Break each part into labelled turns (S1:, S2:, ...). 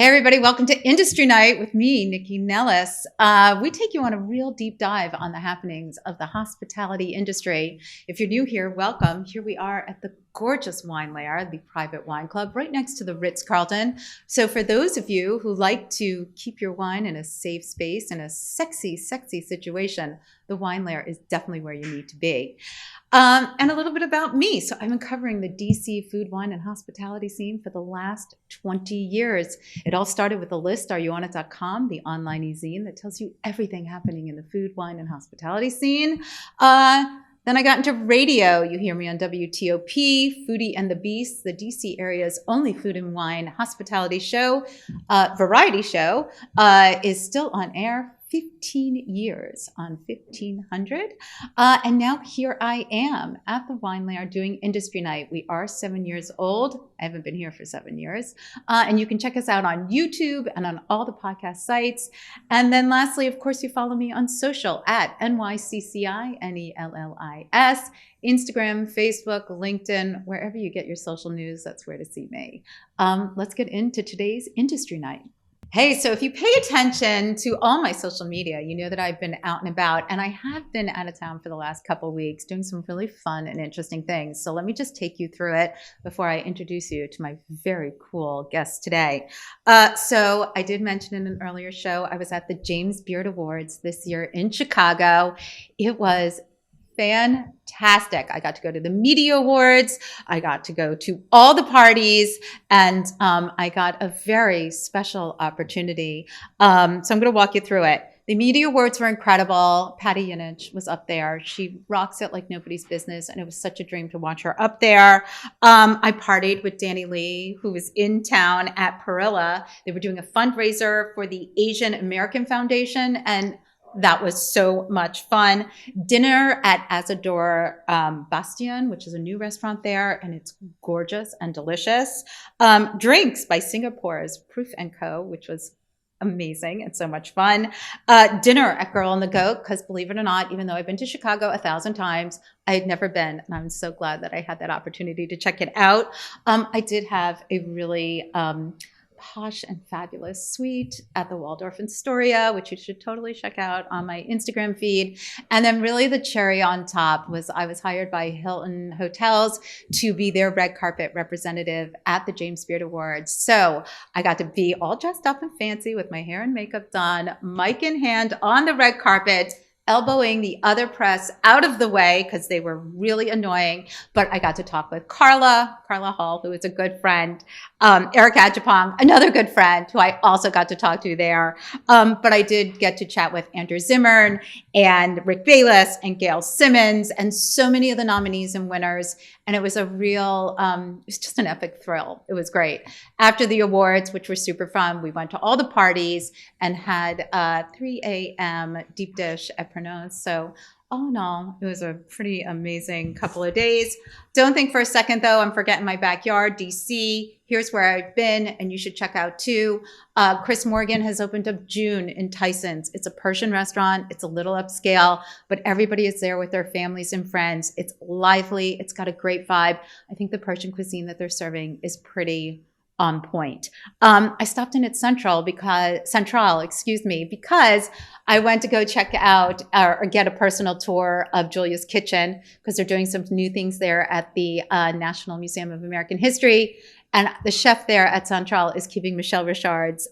S1: Hey everybody, welcome to Industry Night with me, Nycci Nellis. We take you on a real deep dive on the happenings of the hospitality industry. If you're new here, welcome. Here we are at the gorgeous WineLair, the private wine club, right next to the Ritz-Carlton. So for those of you who like to keep your wine in a safe space, in a sexy, sexy situation, the WineLair is definitely where you need to be. And a little bit about me. So I've been covering the DC food, wine, and hospitality scene for the last 20 years. It all started with a list, areyouonit.com, the online e-zine that tells you everything happening in the food, wine, and hospitality scene. Then I got into radio. You hear me on WTOP, Foodie and the Beast, the DC area's only food and wine hospitality show, variety show, is still on air. 15 years on 1500. And now here I am at the WineLair doing Industry Night. We are 7 years old. I haven't been here for 7 years. And you can check us out on YouTube and on all the podcast sites. And then lastly, of course, you follow me on social at NYCCI, NELLIS, Instagram, Facebook, LinkedIn, wherever you get your social news, that's where to see me. Let's get into today's Industry Night. Hey, so if you pay attention to all my social media, you know that I've been out and about, and I have been out of town for the last couple of weeks doing some really fun and interesting things. So let me just take you through it before I introduce you to my very cool guest today. So I did mention in an earlier show, I was at the James Beard Awards this year in Chicago. It was fantastic. I got to go to the media awards. I got to go to all the parties, and I got a very special opportunity. So I'm going to walk you through it. The media awards were incredible. Pati Jinich was up there. She rocks it like nobody's business, and it was such a dream to watch her up there. I partied with Danny Lee, who was in town at Perilla. They were doing a fundraiser for the Asian American Foundation, and that was so much fun. Dinner at Asador Bastian, which is a new restaurant there, and it's gorgeous and delicious. Drinks by Singapore's Proof & Co., which was amazing and so much fun. Dinner at Girl on the Goat, because believe it or not, even though I've been to Chicago 1,000 times, I had never been, and I'm so glad that I had that opportunity to check it out. I did have a really posh and fabulous suite at the Waldorf Astoria, which you should totally check out on my Instagram feed. And then really the cherry on top was I was hired by Hilton Hotels to be their red carpet representative at the James Beard Awards. So I got to be all dressed up and fancy with my hair and makeup done, mic in hand on the red carpet, elbowing the other press out of the way because they were really annoying. But I got to talk with Carla Hall, who is a good friend, Eric Adjepong, another good friend who I also got to talk to there. But I did get to chat with Andrew Zimmern and Rick Bayless and Gail Simmons and so many of the nominees and winners. And it was a real, it was just an epic thrill. It was great. After the awards, which were super fun, we went to all the parties and had 3 a.m. deep dish at Pernod. So all in all, it was a pretty amazing couple of days. Don't think for a second, though, I'm forgetting my backyard, DC. Here's where I've been, and you should check out, too. Chris Morgan has opened up June in Tyson's. It's a Persian restaurant. It's a little upscale, but everybody is there with their families and friends. It's lively. It's got a great vibe. I think the Persian cuisine that they're serving is pretty on point. I stopped in at Central because I went to go check out or get a personal tour of Julia's Kitchen because they're doing some new things there at the National Museum of American History. And the chef there at Central is keeping Michel Richard's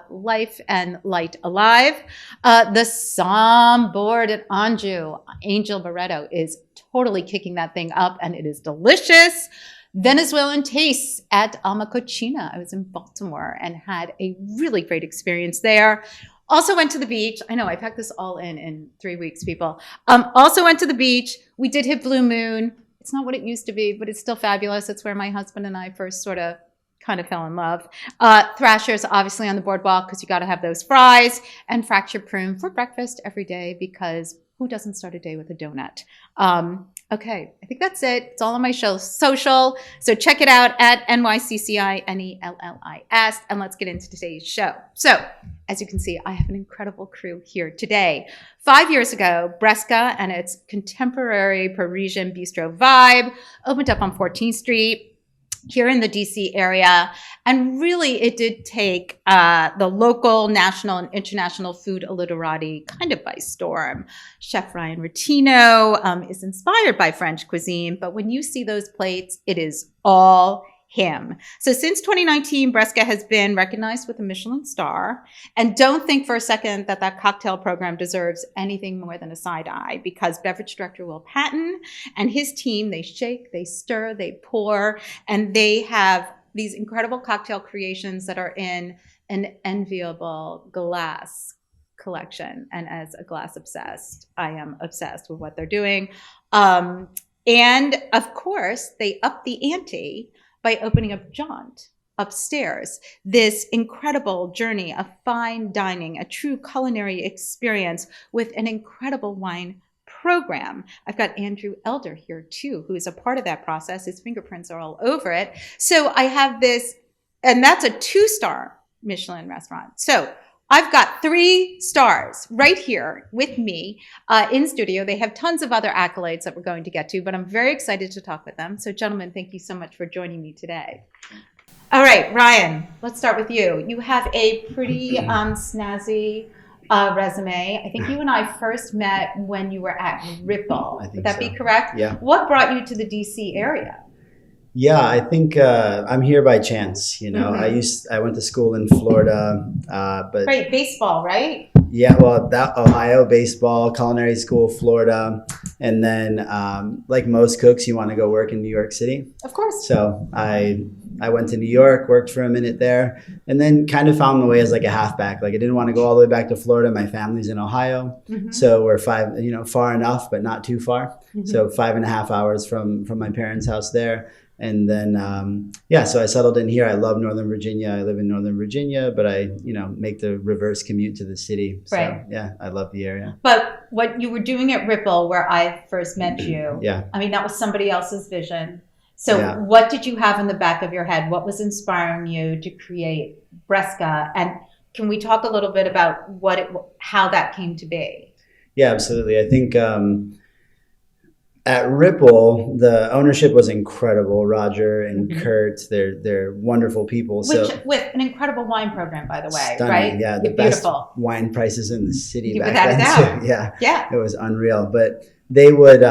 S1: life and light alive. The Somme board at Anjou, Angel Barreto, is totally kicking that thing up, and it is delicious. Venezuelan tastes at Alma Cocina. I was in Baltimore and had a really great experience there. Also went to the beach. I know I packed this all in 3 weeks, people. Also went to the beach. We did hit Blue Moon. It's not what it used to be, but it's still fabulous. It's where my husband and I first sort of kind of fell in love. Thrasher's obviously on the boardwalk because you got to have those fries, and fractured prune for breakfast every day because who doesn't start a day with a donut? Okay, I think that's it. It's all on my show social. So check it out at NYCCI NELLIS, and let's get into today's show. So as you can see, I have an incredible crew here today. 5 years ago, Bresca and its contemporary Parisian bistro vibe opened up on 14th Street. here in the DC area. And really, it did take the local, national, and international food literati kind of by storm. Chef Ryan Rotino is inspired by French cuisine, but when you see those plates, it is all him. So since 2019, Bresca has been recognized with a Michelin star. And don't think for a second that that cocktail program deserves anything more than a side eye, because beverage director Will Patton and his team, they shake, they stir, they pour, and they have these incredible cocktail creations that are in an enviable glass collection. And as a glass obsessed, I am obsessed with what they're doing. And of course, they up the ante by opening up Jaunt upstairs, this incredible journey of fine dining, a true culinary experience with an incredible wine program. I've got Andrew Elder here too, who is a part of that process. His fingerprints are all over it. So I have this, and that's a 2-star Michelin restaurant. So I've got 3 stars right here with me in studio. They have tons of other accolades that we're going to get to, but I'm very excited to talk with them. So gentlemen, thank you so much for joining me today. All right, Ryan, let's start with you. You have a pretty snazzy resume. I think you and I first met when you were at Ripple. Would that be correct?
S2: Yeah.
S1: What brought you to the DC area?
S2: Yeah, I think I'm here by chance. You know, I went to school in Florida, but
S1: Great, baseball, right?
S2: yeah, well, that Ohio baseball, culinary school, Florida, and then like most cooks, you want to go work in New York City.
S1: Of course.
S2: So I went to New York, worked for a minute there, and then kind of found my way as like a halfback. Like I didn't want to go all the way back to Florida. My family's in Ohio, so we're far enough, but not too far. So 5.5 hours from my parents' house there. And then, so I settled in here. I love Northern Virginia. I live in Northern Virginia, but I, make the reverse commute to the city. So,
S1: right.
S2: Yeah, I love the area.
S1: But what you were doing at Ripple, where I first met you,
S2: yeah,
S1: I mean, that was somebody else's vision. So
S2: yeah.
S1: What did you have in the back of your head? What was inspiring you to create Bresca? And can we talk a little bit about how that came to be?
S2: Yeah, absolutely. I think at Ripple, the ownership was incredible. Roger and Kurt, they're wonderful people.
S1: With an incredible wine program, by the way,
S2: stunning,
S1: right?
S2: Yeah, the best wine prices in the city back
S1: without
S2: then.
S1: a doubt.
S2: Too. Yeah,
S1: yeah,
S2: it was unreal. But they would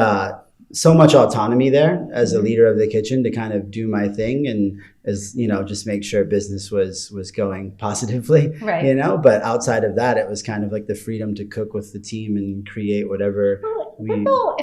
S2: so much autonomy there as a leader of the kitchen to kind of do my thing and just make sure business was going positively.
S1: Right.
S2: But outside of that, it was kind of like the freedom to cook with the team and create whatever.
S1: Ripple,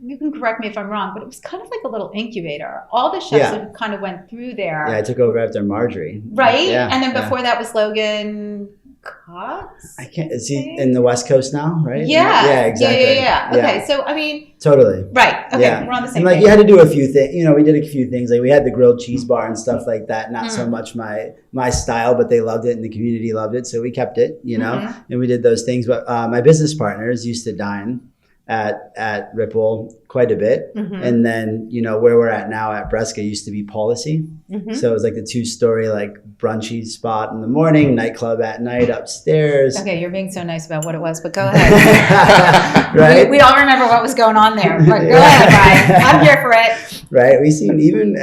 S1: you can correct me if I'm wrong, but it was kind of like a little incubator. All the chefs that kind of went through there.
S2: Yeah, I took over after Marjorie.
S1: Right?
S2: Yeah,
S1: and then before that was Logan Cox?
S2: I can't, is he in the West Coast now, right?
S1: Yeah.
S2: Yeah, exactly.
S1: Yeah. Okay, so I mean.
S2: Totally.
S1: Right. Okay,
S2: yeah.
S1: We're on the same
S2: page.
S1: And
S2: you had to do a few things. We did a few things. Like we had the grilled cheese bar and stuff like that. Not so much my style, but they loved it and the community loved it. So we kept it, and we did those things. But my business partners used to dine at Ripple quite a bit. And then, where we're at now at Bresca used to be Policy. So it was like the 2-story, like brunchy spot in the morning, nightclub at night upstairs.
S1: Okay, you're being so nice about what it was, but go ahead.
S2: Right?
S1: We all remember what was going on there, but go ahead, Ryan. I'm here for it.
S2: Right. We seen even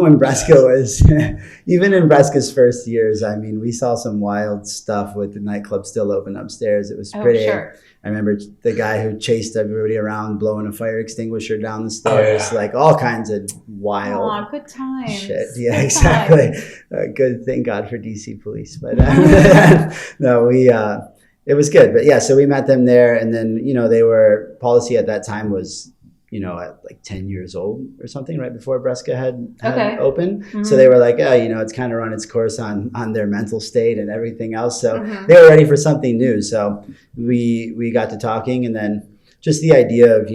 S2: when Bresca was, even in Bresca's first years, I mean, we saw some wild stuff with the nightclub still open upstairs. It was pretty.
S1: Sure.
S2: I remember the guy who chased everybody around blowing a fire extinguisher down the stairs, like all kinds of wild
S1: good times.
S2: shit. Yeah, exactly. Good, thank God for DC police. But no, it was good. But yeah, so we met them there, and then Policy at that time was at like 10 years old or something, right before Bresca had opened. So they were like, it's kind of run its course on their mental state and everything else. So they were ready for something new. So we got to talking, and then just the idea of,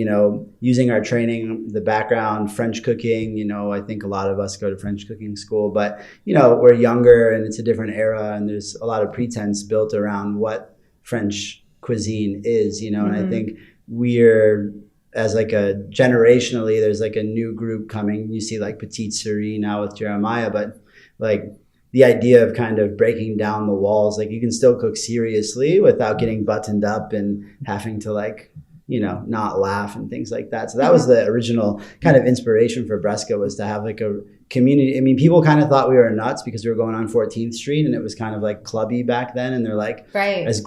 S2: using our training, the background, French cooking, I think a lot of us go to French cooking school, but, we're younger and it's a different era, and there's a lot of pretense built around what French cuisine is, and I think we're, as like generationally, there's like a new group coming. You see like Patisserie now with Jeremiah, but like the idea of kind of breaking down the walls, like you can still cook seriously without getting buttoned up and having to like, not laugh and things like that. So that was the original kind of inspiration for Bresca, was to have like a community. I mean, people kind of thought we were nuts because we were going on 14th Street and it was kind of like clubby back then. And they're like, is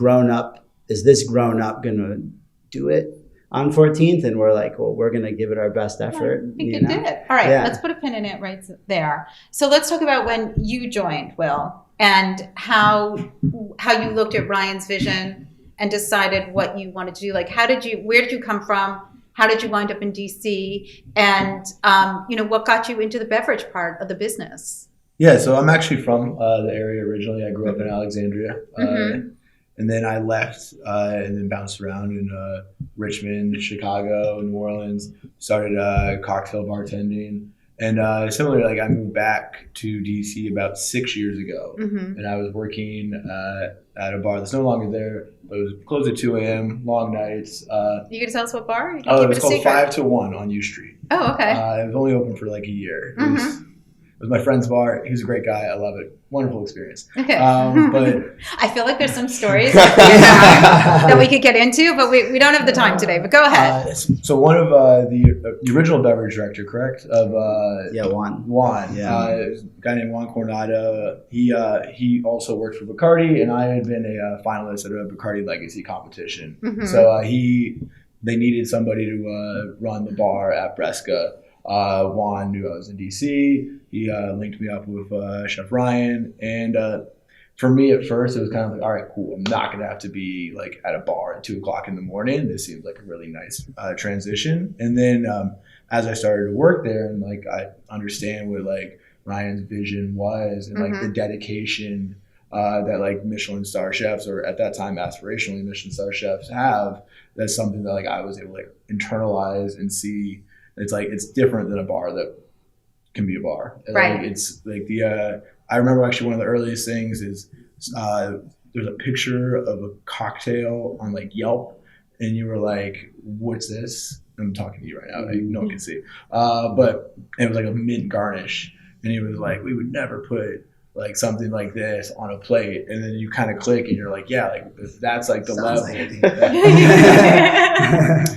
S2: this grown up going to do it on 14th? And we're like, well, we're going to give it our best effort.
S1: I think you did. All right, let's put a pin in it right there. So let's talk about when you joined, Will, and how you looked at Ryan's vision and decided what you wanted to do. Like, where did you come from? How did you wind up in DC? And, what got you into the beverage part of the business?
S3: Yeah, so I'm actually from the area originally. I grew up in Alexandria. And then I left and then bounced around in Richmond, Chicago, New Orleans, started cocktail bartending. And similarly, like I moved back to DC about 6 years ago, and I was working at a bar that's no longer there, but it was closed at 2 a.m., long nights.
S1: You gonna tell us what bar?
S3: It was called 5 to 1 on U Street.
S1: Oh, okay.
S3: It was only open for like a year. It was my friend's bar. He was a great guy. I love it. Wonderful experience.
S1: Okay.
S3: But
S1: I feel like there's some stories that we could get into, but we don't have the time today. But go ahead.
S3: So one of the original beverage director, correct? Of
S2: Juan.
S3: Juan. Yeah. A guy named Juan Coronata. He also worked for Bacardi, and I had been a finalist at a Bacardi Legacy competition. So they needed somebody to run the bar at Bresca. Juan knew I was in DC. He linked me up with Chef Ryan, and for me at first it was kind of like, all right, cool, I'm not gonna have to be like at a bar at 2 o'clock in the morning. This seems like a really nice transition. And then as I started to work there and like I understand what like Ryan's vision was and like the dedication that like Michelin star chefs, or at that time aspirationally Michelin star chefs, have, that's something that like I was able to like internalize and see. It's like, it's different than a bar that can be a bar.
S1: Right.
S3: Like, it's like I remember actually one of the earliest things is there's a picture of a cocktail on like Yelp, and you were like, what's this? I'm talking to you right now. No one can see. But it was like a mint garnish. And he was like, we would never put like something like this on a plate. And then you kind of click and you're like, yeah, like if that's like the level.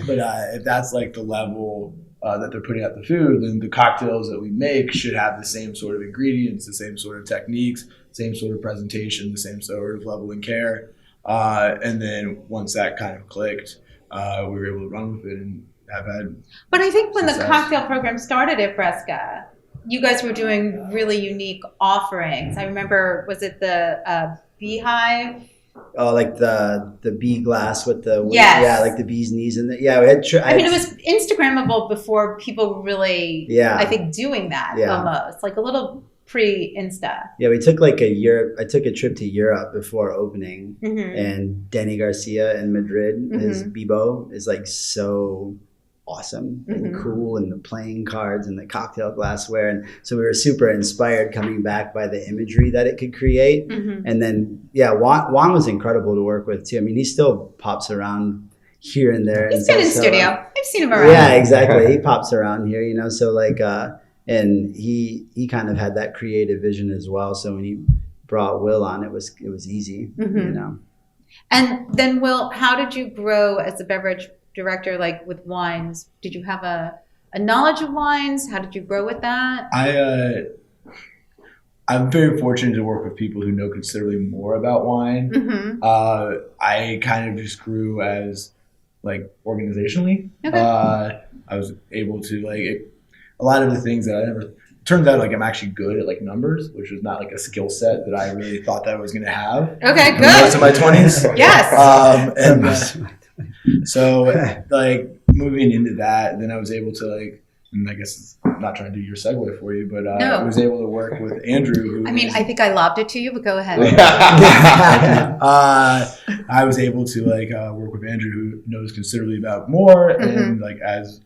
S3: But if that's like the level that they're putting out the food, then the cocktails that we make should have the same sort of ingredients, the same sort of techniques, same sort of presentation, the same sort of level and care. And then once that kind of clicked, we were able to run with it and have had. But
S1: I think when the cocktail program started at Bresca, you guys were doing really unique offerings. I remember, was it the beehive?
S2: Oh, like the bee glass with the like the bee's knees in it. Yeah, we had.
S1: It was Instagrammable before people really. Yeah. I think doing that almost like a little pre-Insta.
S2: Yeah, we took like a year. I took a trip to Europe before opening, and Danny Garcia in Madrid, his Bibo is like so awesome and cool, and the playing cards and the cocktail glassware, and so we were super inspired coming back by the imagery that it could create. And then Juan was incredible to work with too. I mean, he still pops around here and there.
S1: He's been in studio. I've seen him around.
S2: Yeah, exactly. He pops around here, so like and he kind of had that creative vision as well. So when he brought Will on, it was easy.
S1: And then Will, how did you grow as a beverage director, like with wines? Did you have a knowledge of wines? How did you grow with that?
S3: I'm very fortunate to work with people who know considerably more about wine. I kind of just grew as like organizationally. I was able to a lot of the things that I never, turns out like I'm actually good at like numbers, which was not like a skill set that I really thought that I was going to have.
S1: Okay, good.
S3: Most of my 20s.
S1: Yes.
S3: So like moving into that, then I was able to like, and I guess I'm not trying to do your segue for you, but I was able to work with Andrew.
S1: I think I lobbed it to you, but go ahead.
S3: I was able to like work with Andrew, who knows considerably about more, and like as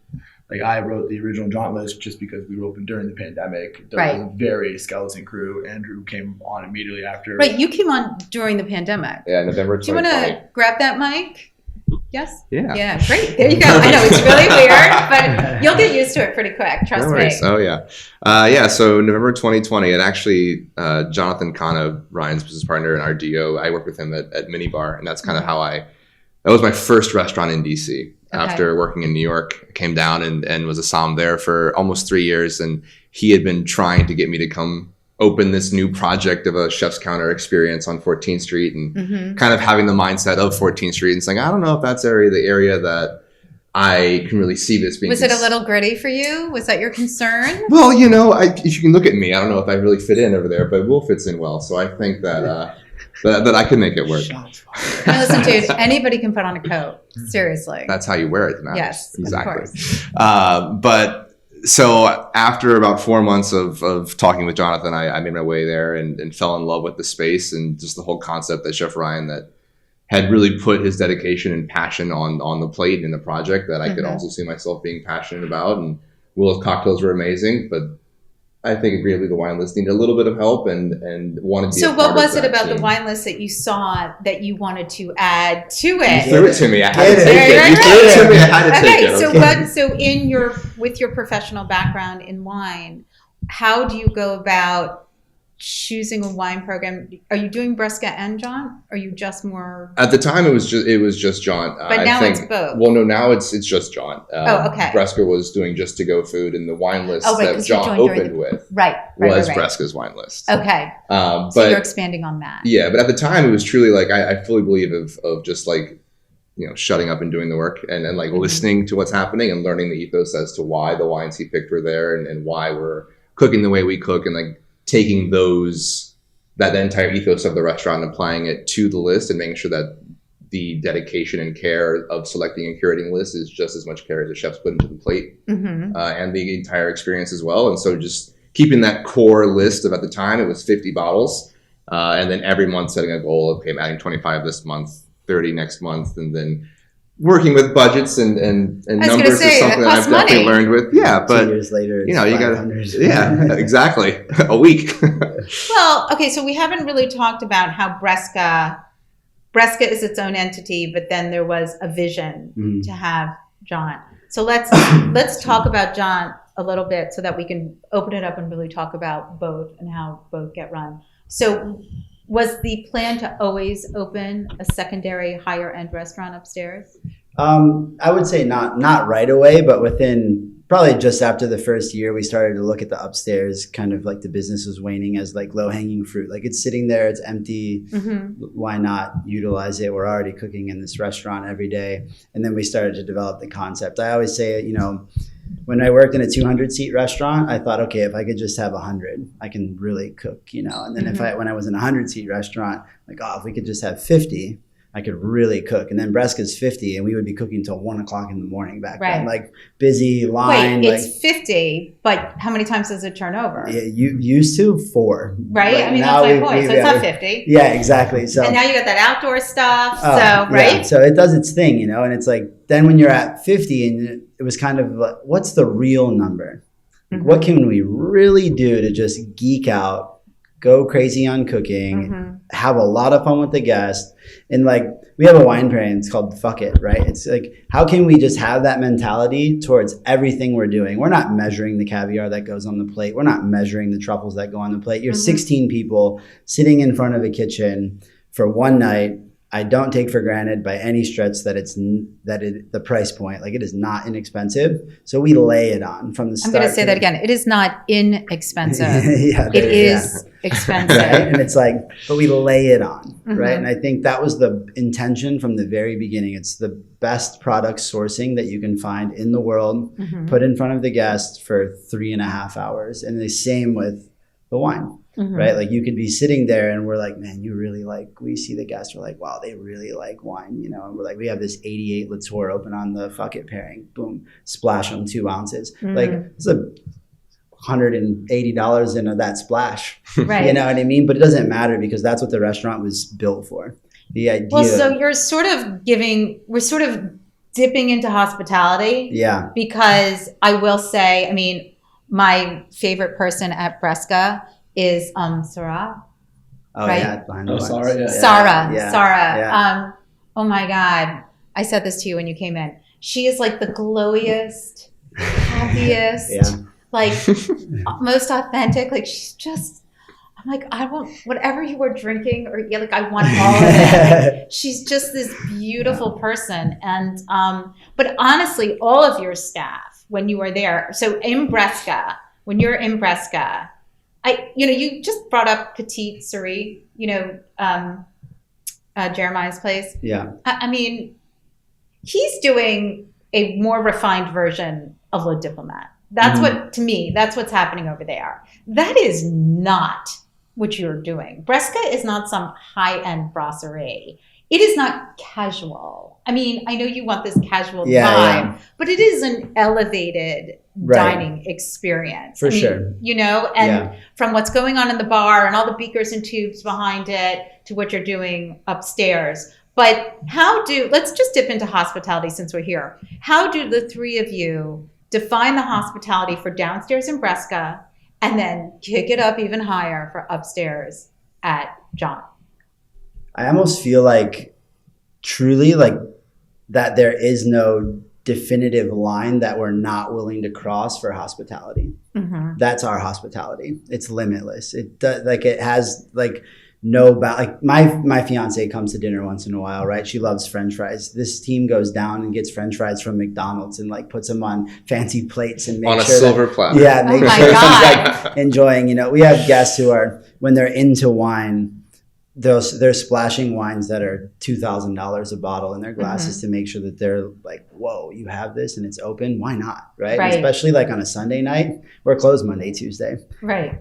S3: like I wrote the original jaunt list just because we were open during the pandemic. There was a very skeleton crew. Andrew came on immediately after.
S1: Right, you came on during the pandemic.
S4: Yeah, November 2020. Do you want
S1: to grab that mic? Yes?
S4: Yeah.
S1: Yeah, great. There you go. I know it's really weird, but you'll get used to it pretty quick. Trust me.
S4: Oh, yeah. So November 2020, and actually Jonathan Kano, Ryan's business partner and our DO, I worked with him at Minibar, and that's kind of how that was my first restaurant in DC. after working in New York. I came down and was a somm there for almost 3 years. And he had been trying to get me to come open this new project of a chef's counter experience on 14th Street and kind of having the mindset of 14th Street and saying, I don't know if that's the area that I can really see this being.
S1: Was it a little gritty for you? Was that your concern?
S4: Well, if you can look at me, I don't know if I really fit in over there, but Will fits in well. So I think that that I can make it work.
S1: Now listen, dude, anybody can put on a coat. Seriously.
S4: That's how you wear it.
S1: Yes,
S4: exactly.
S1: Of course.
S4: But so after about 4 months of talking with Jonathan, I made my way there and fell in love with the space and just the whole concept that Chef Ryan that had really put his dedication and passion on the plate in the project that I could also see myself being passionate about. And Will's cocktails were amazing, but I think agreeably the wine list needed a little bit of help and wanted to be
S1: So
S4: a part
S1: what was
S4: of
S1: it
S4: that
S1: about the
S4: team.
S1: wine list that you saw that you wanted to add to it?
S4: You threw it to me. I had to
S2: Get it.
S4: take it. You threw it to me. I had to take it.
S1: Okay, so with your professional background in wine, how do you go about choosing a wine program? Are you doing Bresca and John? Or are you just more?
S4: At the time, it was just John.
S1: But now it's both.
S4: Well, no, now it's just John.
S1: Okay.
S4: Bresca was doing just to go food, and the wine list
S1: Oh, right,
S4: that
S1: 'cause you
S4: John
S1: joined during
S4: opened with
S1: Right.
S4: was Bresca's wine list.
S1: Okay.
S4: But
S1: So you're expanding on that.
S4: yeah, but at the time, it was truly like I fully believe of just like shutting up and doing the work and like listening to what's happening and learning the ethos as to why the wines he picked were there and why we're cooking the way we cook and like taking that entire ethos of the restaurant and applying it to the list and making sure that the dedication and care of selecting and curating lists is just as much care as the chefs put into the plate and the entire experience as well. And so just keeping that core list of, at the time, it was 50 bottles. And then every month setting a goal of, okay, I'm adding 25 this month, 30 next month, and then working with budgets and numbers is something that I've definitely learned with. Yeah, but
S2: 2 years later, it's
S4: you got
S2: 500.
S4: yeah, exactly. A week.
S1: Well, okay, so we haven't really talked about how Bresca is its own entity, but then there was a vision to have John. So let's talk about John a little bit so that we can open it up and really talk about both and how both get run. So was the plan to always open a secondary higher end restaurant upstairs?
S2: I would say not right away, but within probably just after the first year, we started to look at the upstairs, kind of like the business was waning as like low hanging fruit. Like it's sitting there, it's empty. Why not utilize it? We're already cooking in this restaurant every day. And then we started to develop the concept. I always say, when I worked in a 200-seat restaurant, I thought, okay, if I could just have 100, I can really cook, And then when I was in a 100-seat restaurant, like, if we could just have 50, I could really cook. And then Bresca's 50, and we would be cooking till 1 o'clock in the morning back then. Like busy line.
S1: Wait, it's 50, but how many times does it turn over?
S2: Yeah, you used to 4.
S1: Right?
S2: But
S1: I mean,
S2: now
S1: that's my point. So it's not 50.
S2: Yeah, exactly. So
S1: and now you got that outdoor stuff.
S2: right? Yeah, so it does its thing, and it's like, then when you're at 50 and it was kind of like, what's the real number? Like, what can we really do to just geek out, go crazy on cooking, have a lot of fun with the guests? And like, we have a wine pairing, it's called Fuck It, right? It's like, how can we just have that mentality towards everything we're doing? We're not measuring the caviar that goes on the plate. We're not measuring the truffles that go on the plate. You're 16 people sitting in front of a kitchen for one night. I don't take for granted by any stretch that the price point, like it is not inexpensive. So we lay it on from the start.
S1: I'm going to say that again. It is not inexpensive.
S2: It
S1: is expensive.
S2: Right? And it's like, but we lay it on, right? And I think that was the intention from the very beginning. It's the best product sourcing that you can find in the world, put in front of the guest for 3.5 hours. And the same with the wine. Right? Like you could be sitting there and we're like, man, we see the guests, we're like, wow, they really like wine, and we're like, we have this 88 Latour open on the Fuck It pairing, boom, splash them 2 ounces. Like it's $180 in that splash,
S1: right?
S2: You know what I mean? But it doesn't matter because that's what the restaurant was built for. The idea.
S1: Well, so we're sort of dipping into hospitality.
S2: Yeah.
S1: Because I will say, I mean, my favorite person at Bresca is Sarah.
S2: Oh,
S1: right?
S2: yeah.
S3: Sarah, yeah.
S1: Sarah.
S2: Yeah.
S1: Sarah.
S2: Yeah.
S1: Oh my God. I said this to you when you came in. She is like the glowiest, happiest, like most authentic. Like she's just, I'm like, I want whatever you were drinking, or like, I want all of it. She's just this beautiful person. And, but honestly, all of your staff, when you are there, so in Bresca, when you're in Bresca, you just brought up Petite Cerise, Jeremiah's place.
S2: Yeah.
S1: I mean, he's doing a more refined version of Le Diplomat. That's what, to me, that's what's happening over there. That is not what you're doing. Bresca is not some high-end brasserie. It is not casual. I mean, I know you want this casual vibe, but it is an elevated dining experience.
S2: For sure.
S1: And from what's going on in the bar and all the beakers and tubes behind it to what you're doing upstairs. But let's just dip into hospitality since we're here. How do the three of you define the hospitality for downstairs in Bresca and then kick it up even higher for upstairs at John?
S2: I almost feel like truly like that there is no definitive line that we're not willing to cross for hospitality. Mm-hmm. That's our hospitality. It's limitless. It does, like, it has like no like my fiance comes to dinner once in a while, right? She loves French fries. This team goes down and gets French fries from McDonald's and like puts them on fancy plates and make
S4: on
S2: sure
S4: a silver platter.
S2: Yeah, make sure she's like enjoying. We have guests who are, when they're into wine, they're splashing wines that are $2,000 a bottle in their glasses to make sure that they're like, whoa, you have this and it's open. Why not? Right. Especially like on a Sunday night. We're closed Monday, Tuesday.
S1: Right.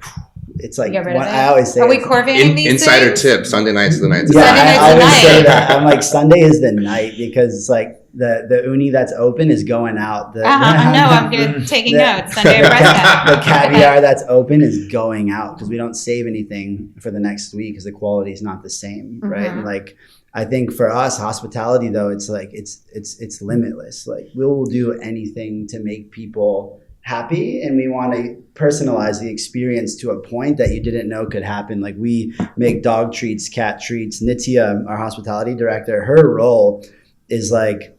S2: It's like I always say.
S1: Are we corving these
S4: insider
S1: things?
S4: tip? Sunday night's the night.
S2: Yeah, I always say that. I'm like, Sunday is the night because it's like the uni that's open is going out.
S1: I'm taking notes. Sunday at Bresca.
S2: The caviar that's open is going out because we don't save anything for the next week because the quality is not the same, right? And like, I think for us, hospitality though, it's like it's limitless. Like, we'll do anything to make people happy, and we want to personalize the experience to a point that you didn't know could happen. Like, we make dog treats, cat treats. Nycci, our hospitality director, her role is like,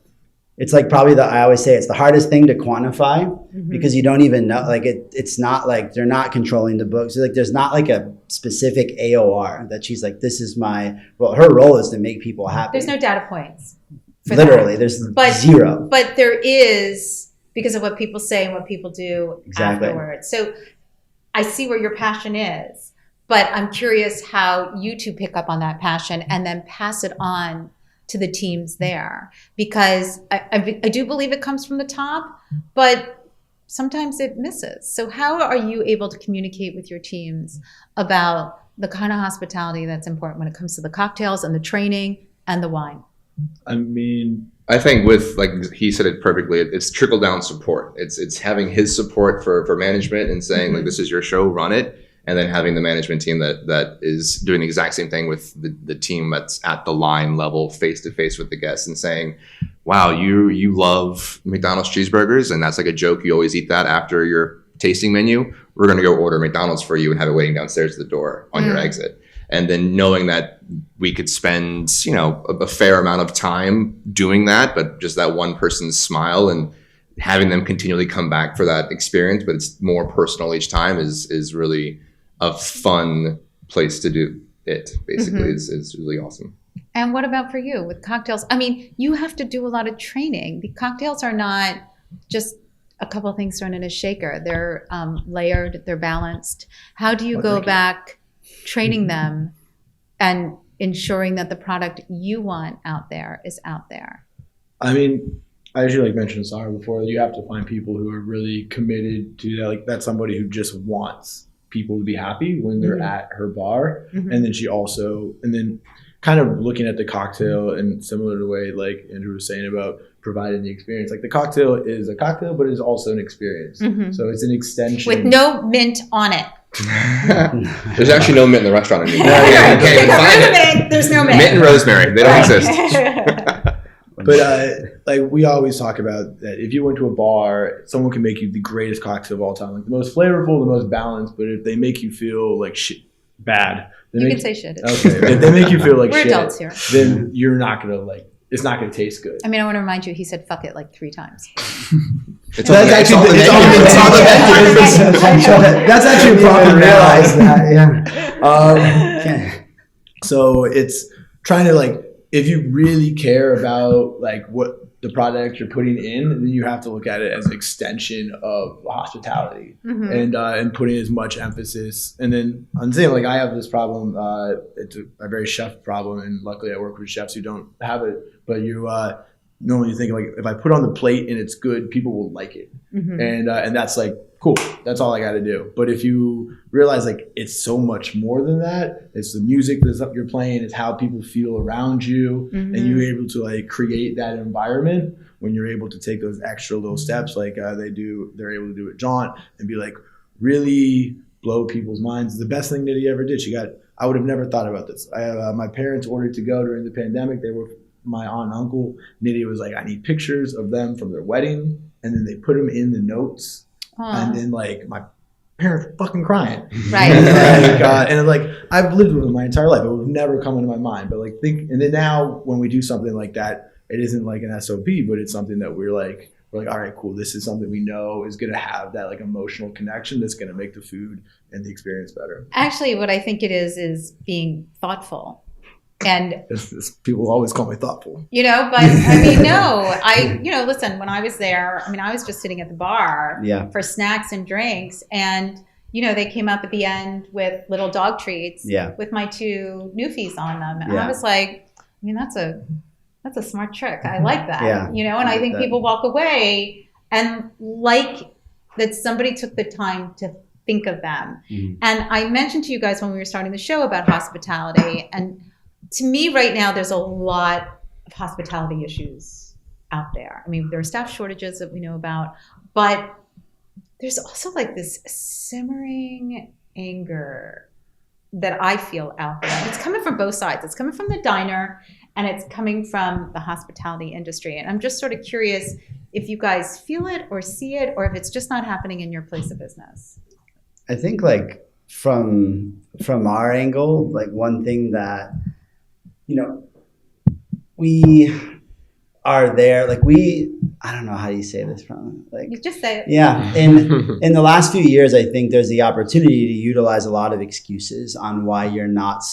S2: it's like probably I always say it's the hardest thing to quantify because you don't even know, like it's not like they're not controlling the books. Like, there's not like a specific AOR that she's like, this is my role. Her role is to make people happy.
S1: There's no data points.
S2: Literally, there's zero.
S1: But there is, because of what people say and what people do afterwards. So I see where your passion is, but I'm curious how you two pick up on that passion and then pass it on to the teams there. Because I do believe it comes from the top, but sometimes it misses. So how are you able to communicate with your teams about the kind of hospitality that's important when it comes to the cocktails and the training and the wine?
S3: I mean,
S4: I think with, like he said it perfectly, it's trickle down support. It's having his support for management and saying like, this is your show, run it. And then having the management team that is doing the exact same thing with the team that's at the line level, face to face with the guests, and saying, wow, you love McDonald's cheeseburgers, and that's like a joke. You always eat that after your tasting menu. We're going to go order McDonald's for you and have it waiting downstairs at the door on your exit. And then knowing that we could spend, a fair amount of time doing that, but just that one person's smile and having them continually come back for that experience, but it's more personal each time is really a fun place to do it, basically. It's really awesome.
S1: And what about for you with cocktails? I mean, you have to do a lot of training. The cocktails are not just a couple of things thrown in a shaker. They're layered, they're balanced. How do you go back training them and ensuring that the product you want out there is out there?
S3: I mean, I usually mentioned Sarah before, you have to find people who are really committed to that. Like, that's somebody who just wants people to be happy when they're at her bar. And then kind of looking at the cocktail, and similar to the way like Andrew was saying about providing the experience, like the cocktail is a cocktail, but it is also an experience. So it's an extension.
S1: With no mint on it.
S4: There's actually no mint in the restaurant anymore.
S1: There's no mint.
S4: Mint and rosemary, they don't exist.
S3: But like we always talk about that if you went to a bar, someone can make you the greatest cocktail of all time, like the most flavorful, the most balanced, but if they make you feel like shit, bad.
S1: You can say shit.
S3: Okay. If they make you feel like
S1: We're
S3: shit,
S1: adults here.
S3: then you're not going to like it's not going to taste good.
S1: I mean, I want to remind you, he said "fuck it" like 3 times.
S4: It's
S3: That's actually that's actually a proper
S2: realize that. Yeah.
S3: So it's trying to like, if you really care about like what the product you're putting in, then you have to look at it as an extension of hospitality and putting as much emphasis. And then I'm saying like I have this problem. It's a very chef problem, and luckily I work with chefs who don't have it. But you normally think like if I put on the plate and it's good, people will like it, and that's like cool. That's all I got to do. But if you realize like it's so much more than that, it's the music that's up you're playing, it's how people feel around you, and you're able to like create that environment when you're able to take those extra little steps like they're able to do at Jaunt and be like really blow people's minds. The best thing that he ever did. I would have never thought about this. My parents ordered to go during the pandemic. They were my aunt and uncle. Nitty was like, I need pictures of them from their wedding, and then they put them in the notes. And then like my parents were fucking crying.
S1: Right.
S3: And like I've lived with them my entire life. It would have never come into my mind. But like and then now when we do something like that, it isn't like an SOP, but it's something that we're like, all right, cool. This is something we know is going to have that like emotional connection that's going to make the food and the experience better.
S1: Actually, what I think it is being thoughtful. And
S3: people always call me thoughtful,
S1: but I mean, no, listen, when I was there, I mean, I was just sitting at the bar for snacks and drinks, and, they came up at the end with little dog treats with my 2 Newfies on them. And I was like, I mean, that's a smart trick. I like that, and I think people walk away and like that somebody took the time to think of them. And I mentioned to you guys when we were starting the show about hospitality, and to me right now, there's a lot of hospitality issues out there. I mean, there are staff shortages that we know about, but there's also like this simmering anger that I feel out there. It's coming from both sides. It's coming from the diner and it's coming from the hospitality industry. And I'm just sort of curious if you guys feel it or see it, or if it's just not happening in your place of business.
S2: I think like from our angle, like one thing that we are there, like I don't know how you say this from like
S1: you just say it.
S2: Yeah. In the last few years, I think there's the opportunity to utilize a lot of excuses on why you're not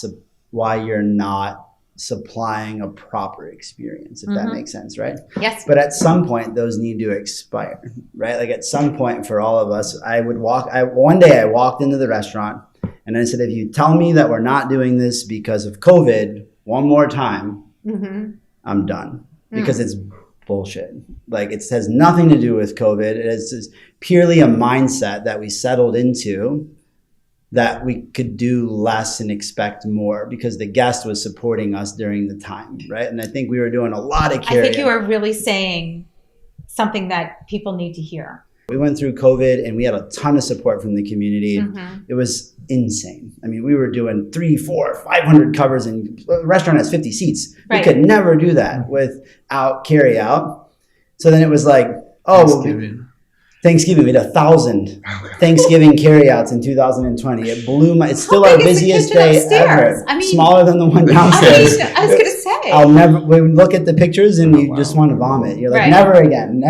S2: supplying a proper experience, if that makes sense, right?
S1: Yes.
S2: But at some point, those need to expire, right? Like at some point for all of us, one day I walked into the restaurant and I said, if you tell me that we're not doing this because of COVID one more time, I'm done, because it's bullshit. Like it has nothing to do with COVID. It is just purely a mindset that we settled into, that we could do less and expect more because the guest was supporting us during the time, right? And I think we were doing a lot of carry.
S1: I think you are really saying something that people need to hear.
S2: We went through COVID and we had a ton of support from the community. It was insane. I mean, we were doing 300, 400, 500 covers, and the restaurant has 50 seats.
S1: Right.
S2: We could never do that without carry out. So then it was like, Thanksgiving, we had 1,000 Thanksgiving carryouts in 2020. It blew it's still our busiest day
S1: upstairs?
S2: ever.
S1: I mean,
S2: smaller than the one downstairs.
S1: I was going to say.
S2: We would look at the pictures and you just want to vomit. You're like, never again.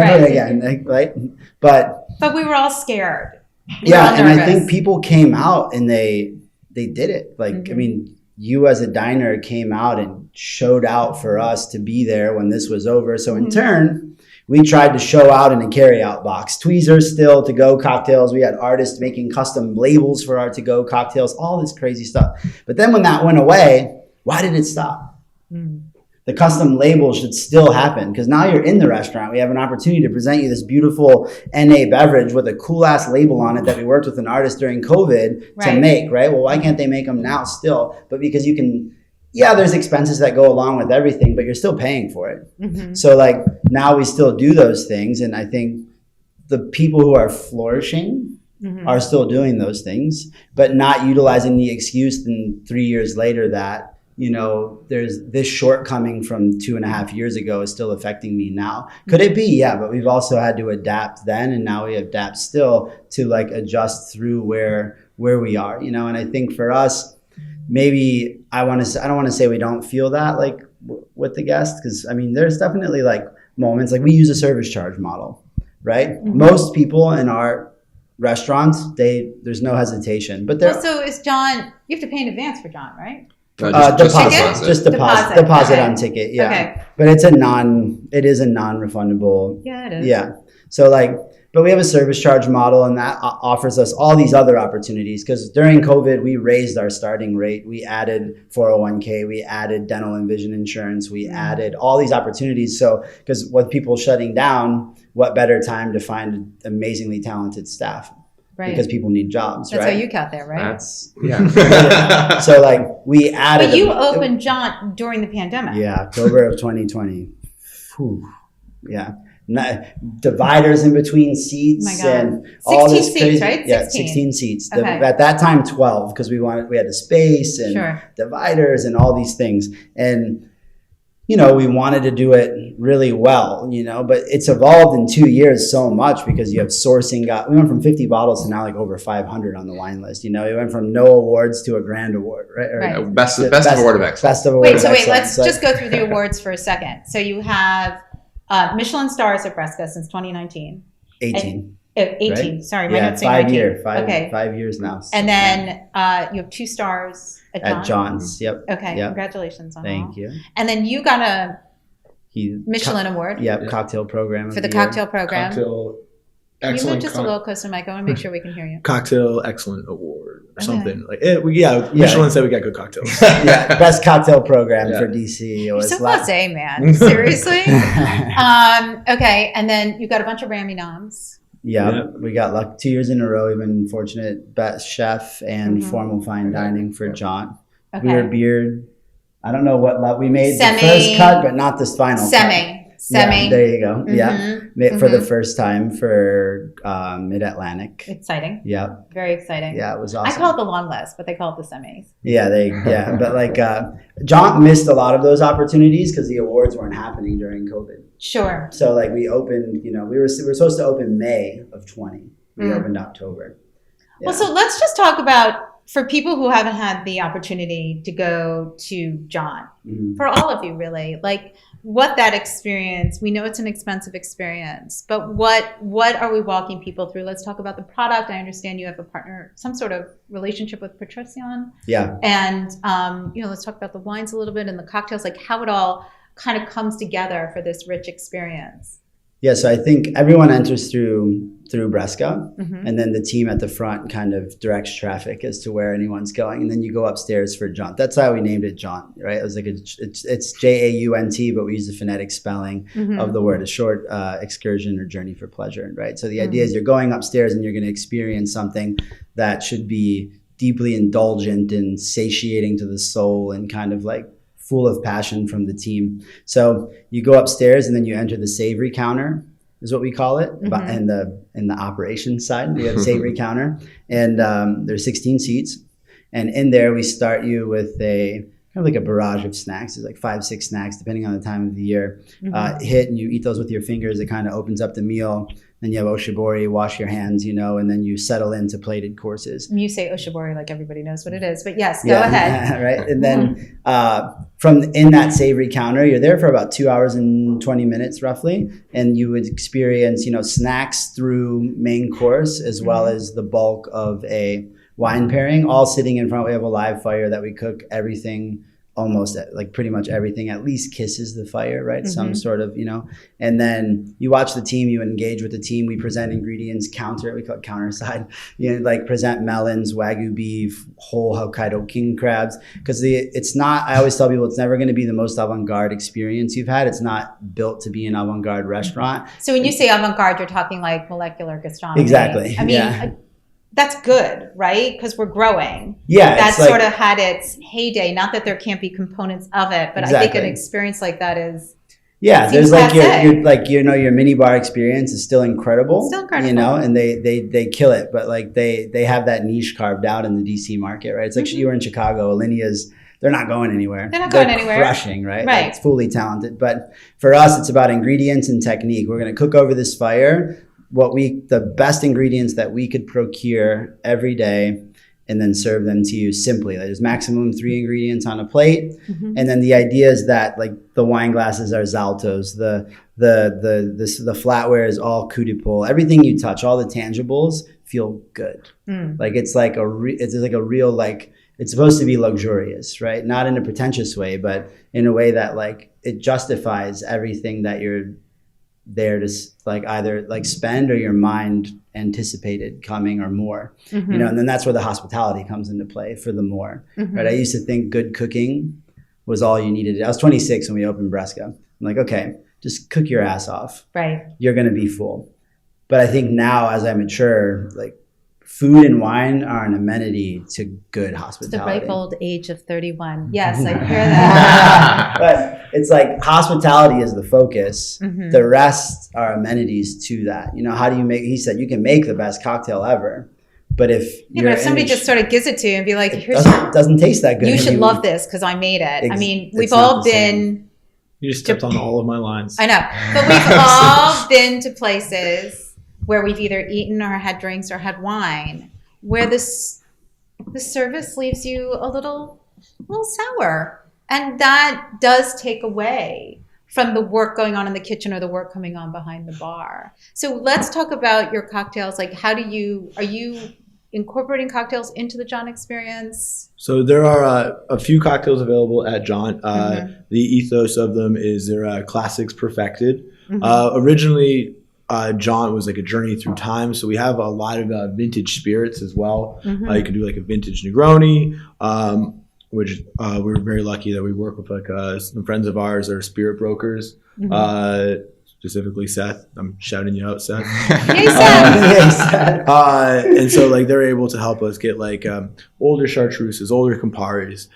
S2: Right? But
S1: we were all scared.
S2: And I think people came out and they did it. Like, I mean, you as a diner came out and showed out for us to be there when this was over. So in turn, we tried to show out in a carry-out box. Tweezers still, to-go cocktails. We had artists making custom labels for our to-go cocktails, all this crazy stuff. But then when that went away, why did it stop? The custom labels should still happen, because now you're in the restaurant. We have an opportunity to present you this beautiful NA beverage with a cool-ass label on it that we worked with an artist during COVID to make, right? Well, why can't they make them now still? But because you can... there's expenses that go along with everything, but you're still paying for it. So like now we still do those things. And I think the people who are flourishing are still doing those things, but not utilizing the excuse then 3 years later that, there's this shortcoming from 2.5 years ago is still affecting me now. Could it be? Yeah, but we've also had to adapt then, and now we adapt still to like adjust through where we are, and I think for us, maybe I don't want to say we don't feel that like with the guest, because I mean, there's definitely like moments like we use a service charge model, right?
S1: Mm-hmm.
S2: Most people in our restaurants, there's no hesitation, but
S1: Well, so is John? You have to pay in advance for John, right?
S2: Deposit on ticket, yeah.
S1: Okay.
S2: But it is a non-refundable.
S1: Yeah, it is.
S2: Yeah. So like, but we have a service charge model, and that offers us all these other opportunities. Because during COVID, we raised our starting rate. We added 401k. We added dental and vision insurance. We added all these opportunities. So, because with people shutting down, what better time to find amazingly talented staff?
S1: Right.
S2: Because people need jobs,
S1: That's
S2: right?
S1: how you got there, right?
S2: That's, yeah. So like we added.
S1: But you opened John during the pandemic.
S2: Yeah, October of 2020. Whew. Yeah. Dividers in between seats and all this
S1: seats,
S2: crazy,
S1: right?
S2: Yeah, 16 seats.
S1: Okay.
S2: At that time, 12 because we had the space and dividers and all these things. And we wanted to do it really well, but it's evolved in 2 years so much because you have sourcing. We went from 50 bottles to now like over 500 on the wine list. We went from no awards to a grand award, right?
S1: Right.
S4: Best award of excellence.
S2: Best of award of excellence.
S1: Let's just go through the awards for a second. So you have Michelin stars at Bresca since 2019.
S2: 18.
S1: 18. Right? Sorry, my notes say 19.
S2: 5 years now. So,
S1: and then you have 2 stars at
S2: John's. Yep.
S1: Okay.
S2: Yep.
S1: Congratulations on
S2: Thank
S1: all.
S2: you.
S1: And then you got a Michelin award.
S2: Yep. Cocktail program
S1: for the cocktail program.
S3: Cocktail
S1: Can you move
S3: excellent.
S1: just a little closer, Mike? I want to make sure we can hear you.
S3: Cocktail excellent award or something like it. Michelin said we got good cocktails.
S2: Yeah, best cocktail program for DC.
S1: You're so blasé, man. Seriously. Okay, and then you got a bunch of Rammy noms.
S2: Yeah, we got luck 2 years in a row. We've been fortunate. Best chef and formal fine dining for John.
S1: Okay.
S2: We were beard. I don't know what we made the first cut, but not this final cut.
S1: Semi.
S2: Yeah, there you go. Yeah. For the first time for Mid-Atlantic.
S1: Exciting.
S2: Yeah.
S1: Very exciting.
S2: Yeah, it was awesome.
S1: I call it the long list, but they call it the semis.
S2: Yeah, but like John missed a lot of those opportunities because the awards weren't happening during COVID.
S1: Sure.
S2: So like we opened, we were supposed to open May of 20. We opened October. Yeah.
S1: Well, so let's just talk about, for people who haven't had the opportunity to go to John, for all of you really, like what that experience, we know it's an expensive experience, but what are we walking people through? Let's talk about the product. I understand you have a partner, some sort of relationship with Patrician.
S2: Yeah.
S1: And, let's talk about the wines a little bit and the cocktails, like how it all kind of comes together for this rich experience.
S2: Yeah, so I think everyone enters through Bresca, and then the team at the front kind of directs traffic as to where anyone's going, and then you go upstairs for Jaunt. That's how we named it Jaunt, right? It was like it's Jaunt, but we use the phonetic spelling of the word, a short excursion or journey for pleasure, right? So the idea is you're going upstairs and you're going to experience something that should be deeply indulgent and satiating to the soul and kind of like full of passion from the team. So you go upstairs and then you enter the savory counter, is what we call it. In the operations side, we have savory counter, and there's 16 seats. And in there, we start you with a kind of like a barrage of snacks. There's like 5-6 snacks, depending on the time of the year. Hit, and you eat those with your fingers. It kind of opens up the meal. Then you have oshibori, wash your hands, and then you settle into plated courses.
S1: You say oshibori like everybody knows what it is, but yes, go ahead.
S2: Right, and then from in that savory counter, you're there for about 2 hours and 20 minutes roughly, and you would experience, snacks through main course as well as the bulk of a wine pairing, all sitting in front. We have a live fire that we cook everything. Almost like pretty much everything at least kisses the fire, right? Some sort of, and then you watch the team, you engage with the team. We present ingredients, we call it counter side, like present melons, Wagyu beef, whole Hokkaido king crabs. Because I always tell people it's never going to be the most avant-garde experience you've had. It's not built to be an avant-garde restaurant.
S1: So when you say avant-garde, you're talking like molecular gastronomy.
S2: Exactly.
S1: I mean, that's good, right? Because we're growing.
S2: Yeah.
S1: That sort of had its heyday. Not that there can't be components of it, but I think an experience like that is.
S2: Yeah, there's like your mini bar experience is still incredible.
S1: Still incredible.
S2: And they kill it, but like they have that niche carved out in the DC market, right? It's like you were in Chicago, Alinia's. They're not going anywhere. They're crushing, right?
S1: Right.
S2: It's fully talented. But for us, it's about ingredients and technique. We're going to cook over this fire the best ingredients that we could procure every day and then serve them to you simply. There's maximum 3 ingredients on a plate.
S1: Mm-hmm.
S2: And then the idea is that like the wine glasses are Zaltos, the flatware is all coup de pole. Everything you touch, all the tangibles feel good. Like it's like it's supposed to be luxurious, right? Not in a pretentious way, but in a way that like it justifies everything that you're there to like either like spend or your mind anticipated coming or more, you know, and then that's where the hospitality comes into play for the more, right? I used to think good cooking was all you needed. I was 26 when we opened Bresca. I'm like, okay, just cook your ass off.
S1: Right.
S2: You're going to be full. But I think now as I mature, like food and wine are an amenity to good hospitality.
S1: The ripe old age of 31. Yes, I hear that.
S2: But it's like hospitality is the focus. The rest are amenities to that. You know, how do you make, he said, you can make the best cocktail ever. But if
S1: somebody just sort of gives it to you and be like, here's
S2: doesn't taste that good.
S1: You should love this because I made it. I mean, we've
S2: it's not
S1: all
S2: the
S1: been...
S2: same.
S5: You just stepped on all of my lines.
S1: I know. But we've all been to places where we've either eaten or had drinks or had wine where the service leaves you a little sour. And that does take away from the work going on in the kitchen or the work coming on behind the bar. So let's talk about your cocktails. Like, are you incorporating cocktails into the John experience?
S3: So there are a few cocktails available at John. The ethos of them is they're classics perfected. Originally, John was like a journey through time. So we have a lot of vintage spirits as well. You can do like a vintage Negroni, which we're very lucky that we work with like some friends of ours that are spirit brokers. Specifically Seth. I'm shouting you out, Seth.
S1: Hey, Seth.
S3: And so like they're able to help us get like older chartreuses, older Camparis,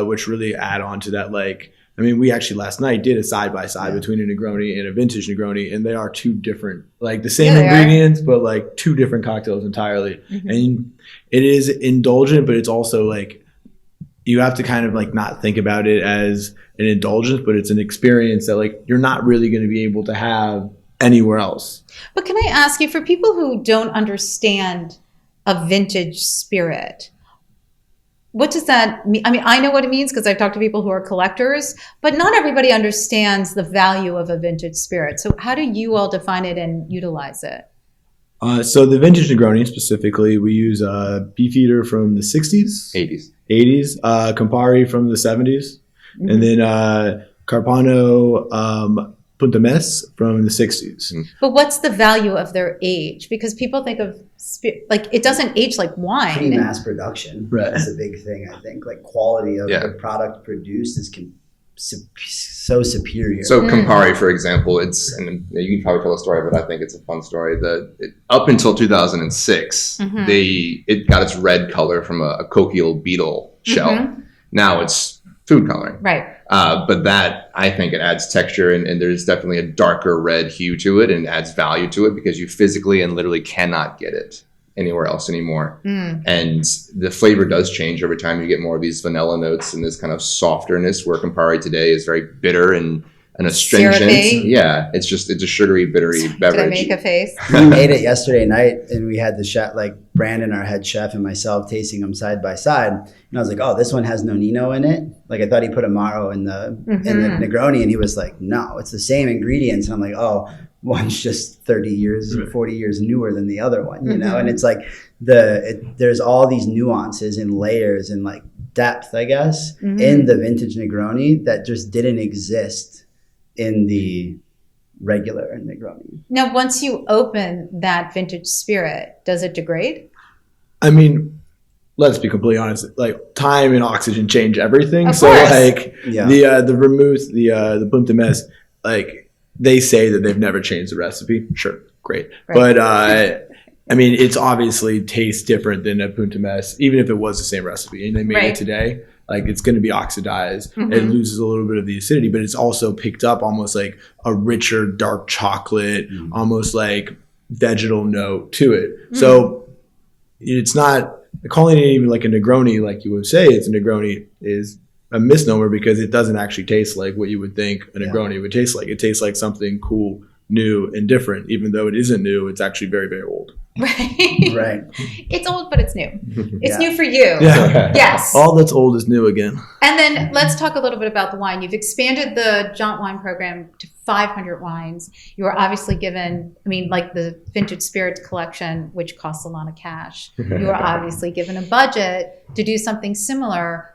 S3: which really add on to that. Like, I mean, we actually last night did a side-by-side between a Negroni and a vintage Negroni, and they are two different, like the same ingredients, but like two different cocktails entirely. And it is indulgent, but it's also like, you have to kind of like not think about it as an indulgence, but it's an experience that like you're not really going to be able to have anywhere else.
S1: But can I ask you, for people who don't understand a vintage spirit, what does that mean? I mean, I know what it means because I've talked to people who are collectors, but not everybody understands the value of a vintage spirit. So how do you all define it and utilize it?
S3: So the vintage Negroni specifically, we use Beefeater from the 60s. 80s, Campari from the 70s, and then Carpano Punta Mes from the 60s.
S1: But what's the value of their age? Because people think of like it doesn't age like wine.
S2: Pre-mass production is a big thing, I think. Like quality of the product produced is so superior.
S4: So Campari, for example, and you can probably tell a story, but I think it's a fun story. Up until 2006, it got its red color from a cochial beetle shell. Now it's food coloring.
S1: Right.
S4: But that, I think it adds texture and there's definitely a darker red hue to it and adds value to it because you physically and literally cannot get it anywhere else anymore. And the flavor does change over time. You get more of these vanilla notes and this kind of softerness where Campari today is very bitter and astringent.
S1: Syrupy.
S4: Yeah, it's a sugary, bittery beverage.
S1: Did I make a face?
S2: We made it yesterday night and we had the chef, like Brandon, our head chef, and myself tasting them side by side. And I was like, oh, this one has nonino in it. Like I thought he put Amaro in the Negroni, and he was like, no, it's the same ingredients. And I'm like, oh, one's just 30 years, 40 years newer than the other one, you know? And it's like there's all these nuances and layers and like depth, I guess, in the vintage Negroni that just didn't exist in the regular Negroni.
S1: Now, once you open that vintage spirit, does it degrade?
S3: I mean, let's be completely honest. Like time and oxygen change everything.
S1: Of
S3: so
S1: course.
S3: like the vermouth, the Punta Mes, like they say that they've never changed the recipe. Sure, great, but I mean, it's obviously tastes different than a Punta Mes, even if it was the same recipe and they made it today. Like it's going to be oxidized. It loses a little bit of the acidity, but it's also picked up almost like a richer dark chocolate, almost like vegetal note to it. So it's not calling it even like a Negroni, like you would say it's a Negroni, is a misnomer because it doesn't actually taste like what you would think a Negroni would taste like. It tastes like something cool, new, and different. Even though it isn't new, it's actually very, very old.
S1: Right.
S2: Right.
S1: It's old, but it's new. It's
S2: Yeah.
S1: new for you.
S5: Yeah.
S1: Yes.
S5: All that's old is new again.
S1: And then let's talk a little bit about the wine. You've expanded the Jaunt wine program to 500 wines. You were obviously given, like the vintage spirits collection, which costs a lot of cash. You were obviously given a budget to do something similar.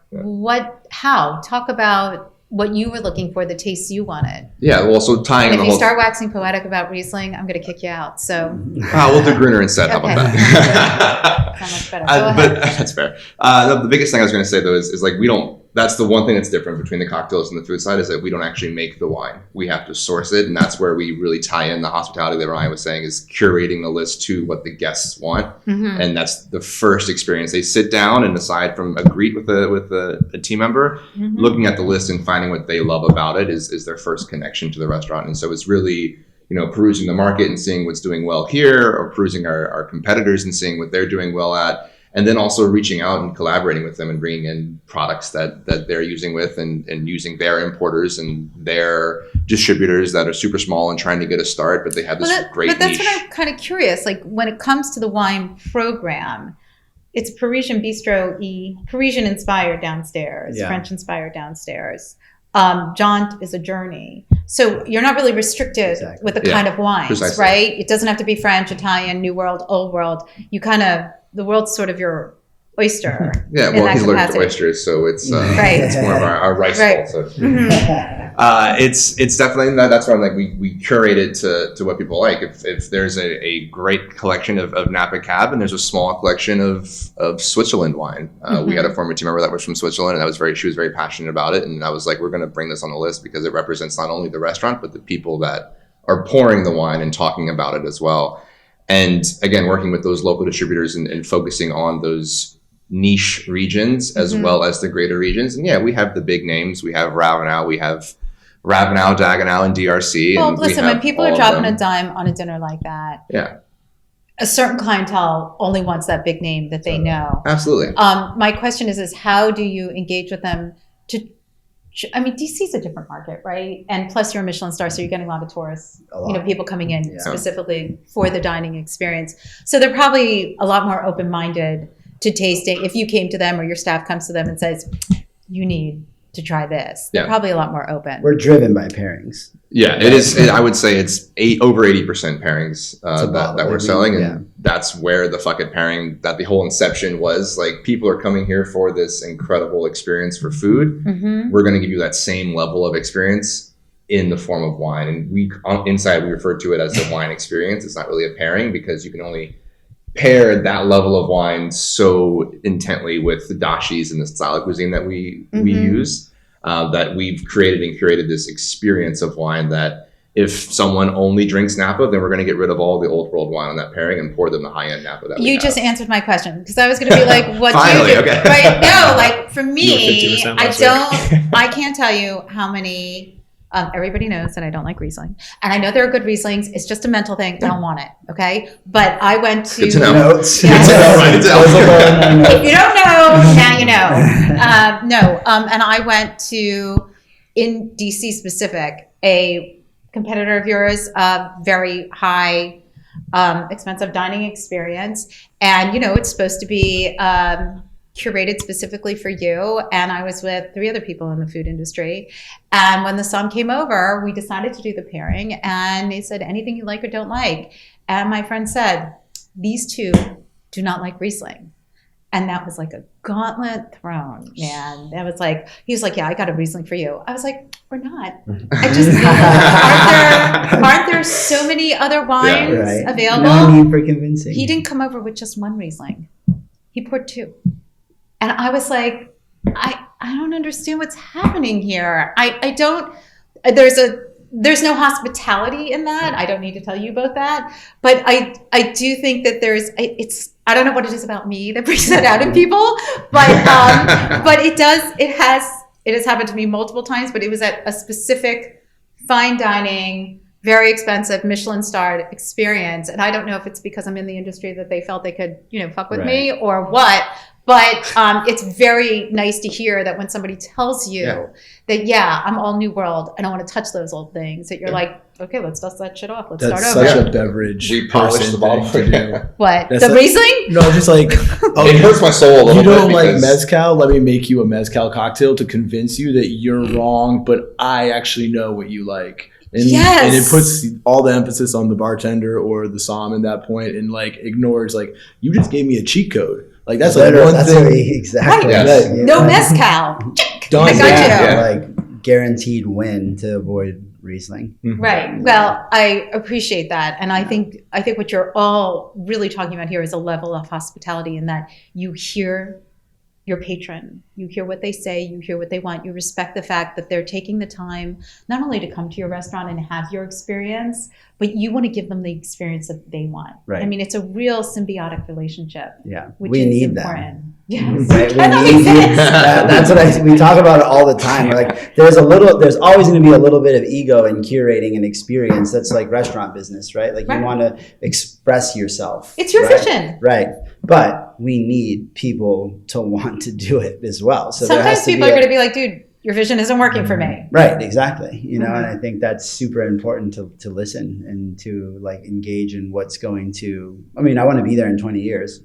S1: How? Talk about what you were looking for, the taste you wanted.
S4: Yeah, well, so tying
S1: And
S4: the
S1: if you
S4: whole.
S1: start waxing poetic about Riesling, I'm going to kick you out. So
S4: We'll do Gruner instead. How about that?
S1: so much better. Go ahead.
S4: But that's fair. The biggest thing I was going to say though is like we don't. That's the one thing that's different between the cocktails and the food side is that we don't actually make the wine. We have to source it, and that's where we really tie in the hospitality that Ryan was saying is curating the list to what the guests want, and that's the first experience. They sit down and aside from a greet with a team member, looking at the list and finding what they love about it is their first connection to the restaurant, and so it's really perusing the market and seeing what's doing well here, or perusing our competitors and seeing what they're doing well at. And then also reaching out and collaborating with them and bringing in products that they're using with and using their importers and their distributors that are super small and trying to get a start, but they have this great
S1: But that's
S4: niche.
S1: what I'm kind of curious. Like when it comes to the wine program, it's Parisian bistro-y, Parisian inspired downstairs,
S2: Yeah.
S1: French inspired downstairs. Jaunt is a journey. So you're not really restricted
S2: Exactly.
S1: with the
S4: Yeah,
S1: kind of wines,
S4: precisely.
S1: right? It doesn't have to be French, Italian, New World, Old World. The world's sort of your oyster.
S4: Yeah,
S1: in
S4: well,
S1: that
S4: he's allergic to
S1: capacity.
S4: oysters, so it's
S1: Right.
S4: it's more of our rice
S1: Right.
S4: bowl. So. It's definitely that's why I'm like we curate it to what people like. If there's a great collection of Napa Cab and there's a small collection of Switzerland wine, we had a former team member that was from Switzerland and she was very passionate about it, and I was like, we're going to bring this on the list because it represents not only the restaurant but the people that are pouring the wine and talking about it as well. And again, working with those local distributors and focusing on those niche regions as well as the greater regions. And yeah, we have the big names. We have Ravenau, Dagenau, and DRC.
S1: Well,
S4: and we
S1: listen,
S4: have
S1: when people
S4: all
S1: are
S4: of
S1: dropping
S4: them.
S1: a dime on a dinner like that,
S4: Yeah,
S1: a certain clientele only wants that big name that they know.
S4: absolutely.
S1: My question is how do you engage with them DC is a different market, right? And plus you're a Michelin star, so you're getting a lot of tourists,
S2: A lot.
S1: people coming in
S2: Yeah.
S1: specifically for the dining experience. So they're probably a lot more open-minded to tasting. If you came to them or your staff comes to them and says, you need to try this, they're
S4: Yeah.
S1: probably a lot more open.
S2: We're driven by pairings.
S4: Yeah, it is. I would say it's over 80% pairings that we're selling, and
S2: Yeah.
S4: that's where the fuck it pairing, that the whole inception was. Like, people are coming here for this incredible experience for food. We're going to give you that same level of experience in the form of wine, and inside we refer to it as the wine experience. It's not really a pairing because you can only pair that level of wine so intently with the dashis and the style of cuisine that we use. That we've created and curated this experience of wine that if someone only drinks Napa, then we're going to get rid of all the old world wine on that pairing and pour them the high end Napa that we
S1: You
S4: have.
S1: just answered my question because I was going to be like, what
S4: Finally,
S1: do you do?
S4: okay.
S1: Right? No, like for
S5: You were
S1: me,
S5: 15% last week.
S1: I can't tell you how many, everybody knows that I don't like Riesling. And I know there are good Rieslings. It's just a mental thing. I don't want it. Okay. But I went to.
S4: Good to know.
S2: Notes.
S1: Yeah.
S4: Good to know.
S1: If you don't know, now you know. And I went to, in DC specific, a competitor of yours, very high, expensive dining experience. And, it's supposed to be curated specifically for you. And I was with 3 other people in the food industry. And when the somm came over, we decided to do the pairing. And they said, anything you like or don't like. And my friend said, these 2 do not like Riesling. And that was like a gauntlet thrown, man. That was like, he was like, yeah, I got a Riesling for you. I was like, we're not. I just, aren't there so many other wines available?
S2: No need for convincing.
S1: He didn't come over with just 1 Riesling. He poured 2. And I was like, I don't understand what's happening here. I don't, there's no hospitality in that. I don't need to tell you about that. But I do think that I don't know what it is about me that brings that out in people, but it has happened to me multiple times, but it was at a specific fine dining, very expensive Michelin starred experience. And I don't know if it's because I'm in the industry that they felt they could, fuck with me or what, But it's very nice to hear that when somebody tells you that, I'm all new world, I don't want to touch those old things, that you're like, okay, let's dust that shit off. Let's
S5: That's
S1: start over.
S5: such a beverage.
S4: We polished the bottle.
S5: thing to do.
S1: What?
S5: That's
S1: The
S5: like-
S1: Riesling?
S5: No, just like
S4: It hurts my soul a little
S5: you
S4: bit.
S5: don't like
S4: because-
S5: mezcal. Let me make you a mezcal cocktail to convince you that you're wrong, but I actually know what you like. And,
S1: Yes.
S5: and it puts all the emphasis on the bartender or the som at that point, and like ignores like you just gave me a cheat code. Like that's like one
S2: That's
S5: thing.
S2: exactly.
S4: Right.
S5: Yes.
S2: Yeah.
S1: No mezcal.
S5: Done.
S1: I got you.
S4: Yeah.
S2: Like guaranteed win to avoid Riesling.
S1: Right. Well, I appreciate that. And I think what you're all really talking about here is a level of hospitality, in that you hear your patron, you hear what they say, you hear what they want, you respect the fact that they're taking the time not only to come to your restaurant and have your experience, but you want to give them the experience that they want.
S2: Right.
S1: I mean, it's a real symbiotic relationship,
S2: Yeah,
S1: which
S2: we
S1: is
S2: need
S1: important.
S2: them.
S1: Yes.
S2: Right?
S1: That
S2: We
S1: makes
S2: need,
S1: sense.
S2: that's what we talk about it all the time. We're like, there's always going to be a little bit of ego in curating an experience. That's like restaurant business, right? Like
S1: Right.
S2: you want to express yourself.
S1: It's your
S2: right?
S1: vision.
S2: Right. But we need people to want to do it as well. So there
S1: Sometimes
S2: has to
S1: people
S2: be
S1: are going to be like, dude, your vision isn't working for me.
S2: Right, exactly. You know,
S1: Mhm.
S2: and I think that's super important to listen and to like engage in what's going to. I mean, I want to be there in 20 years.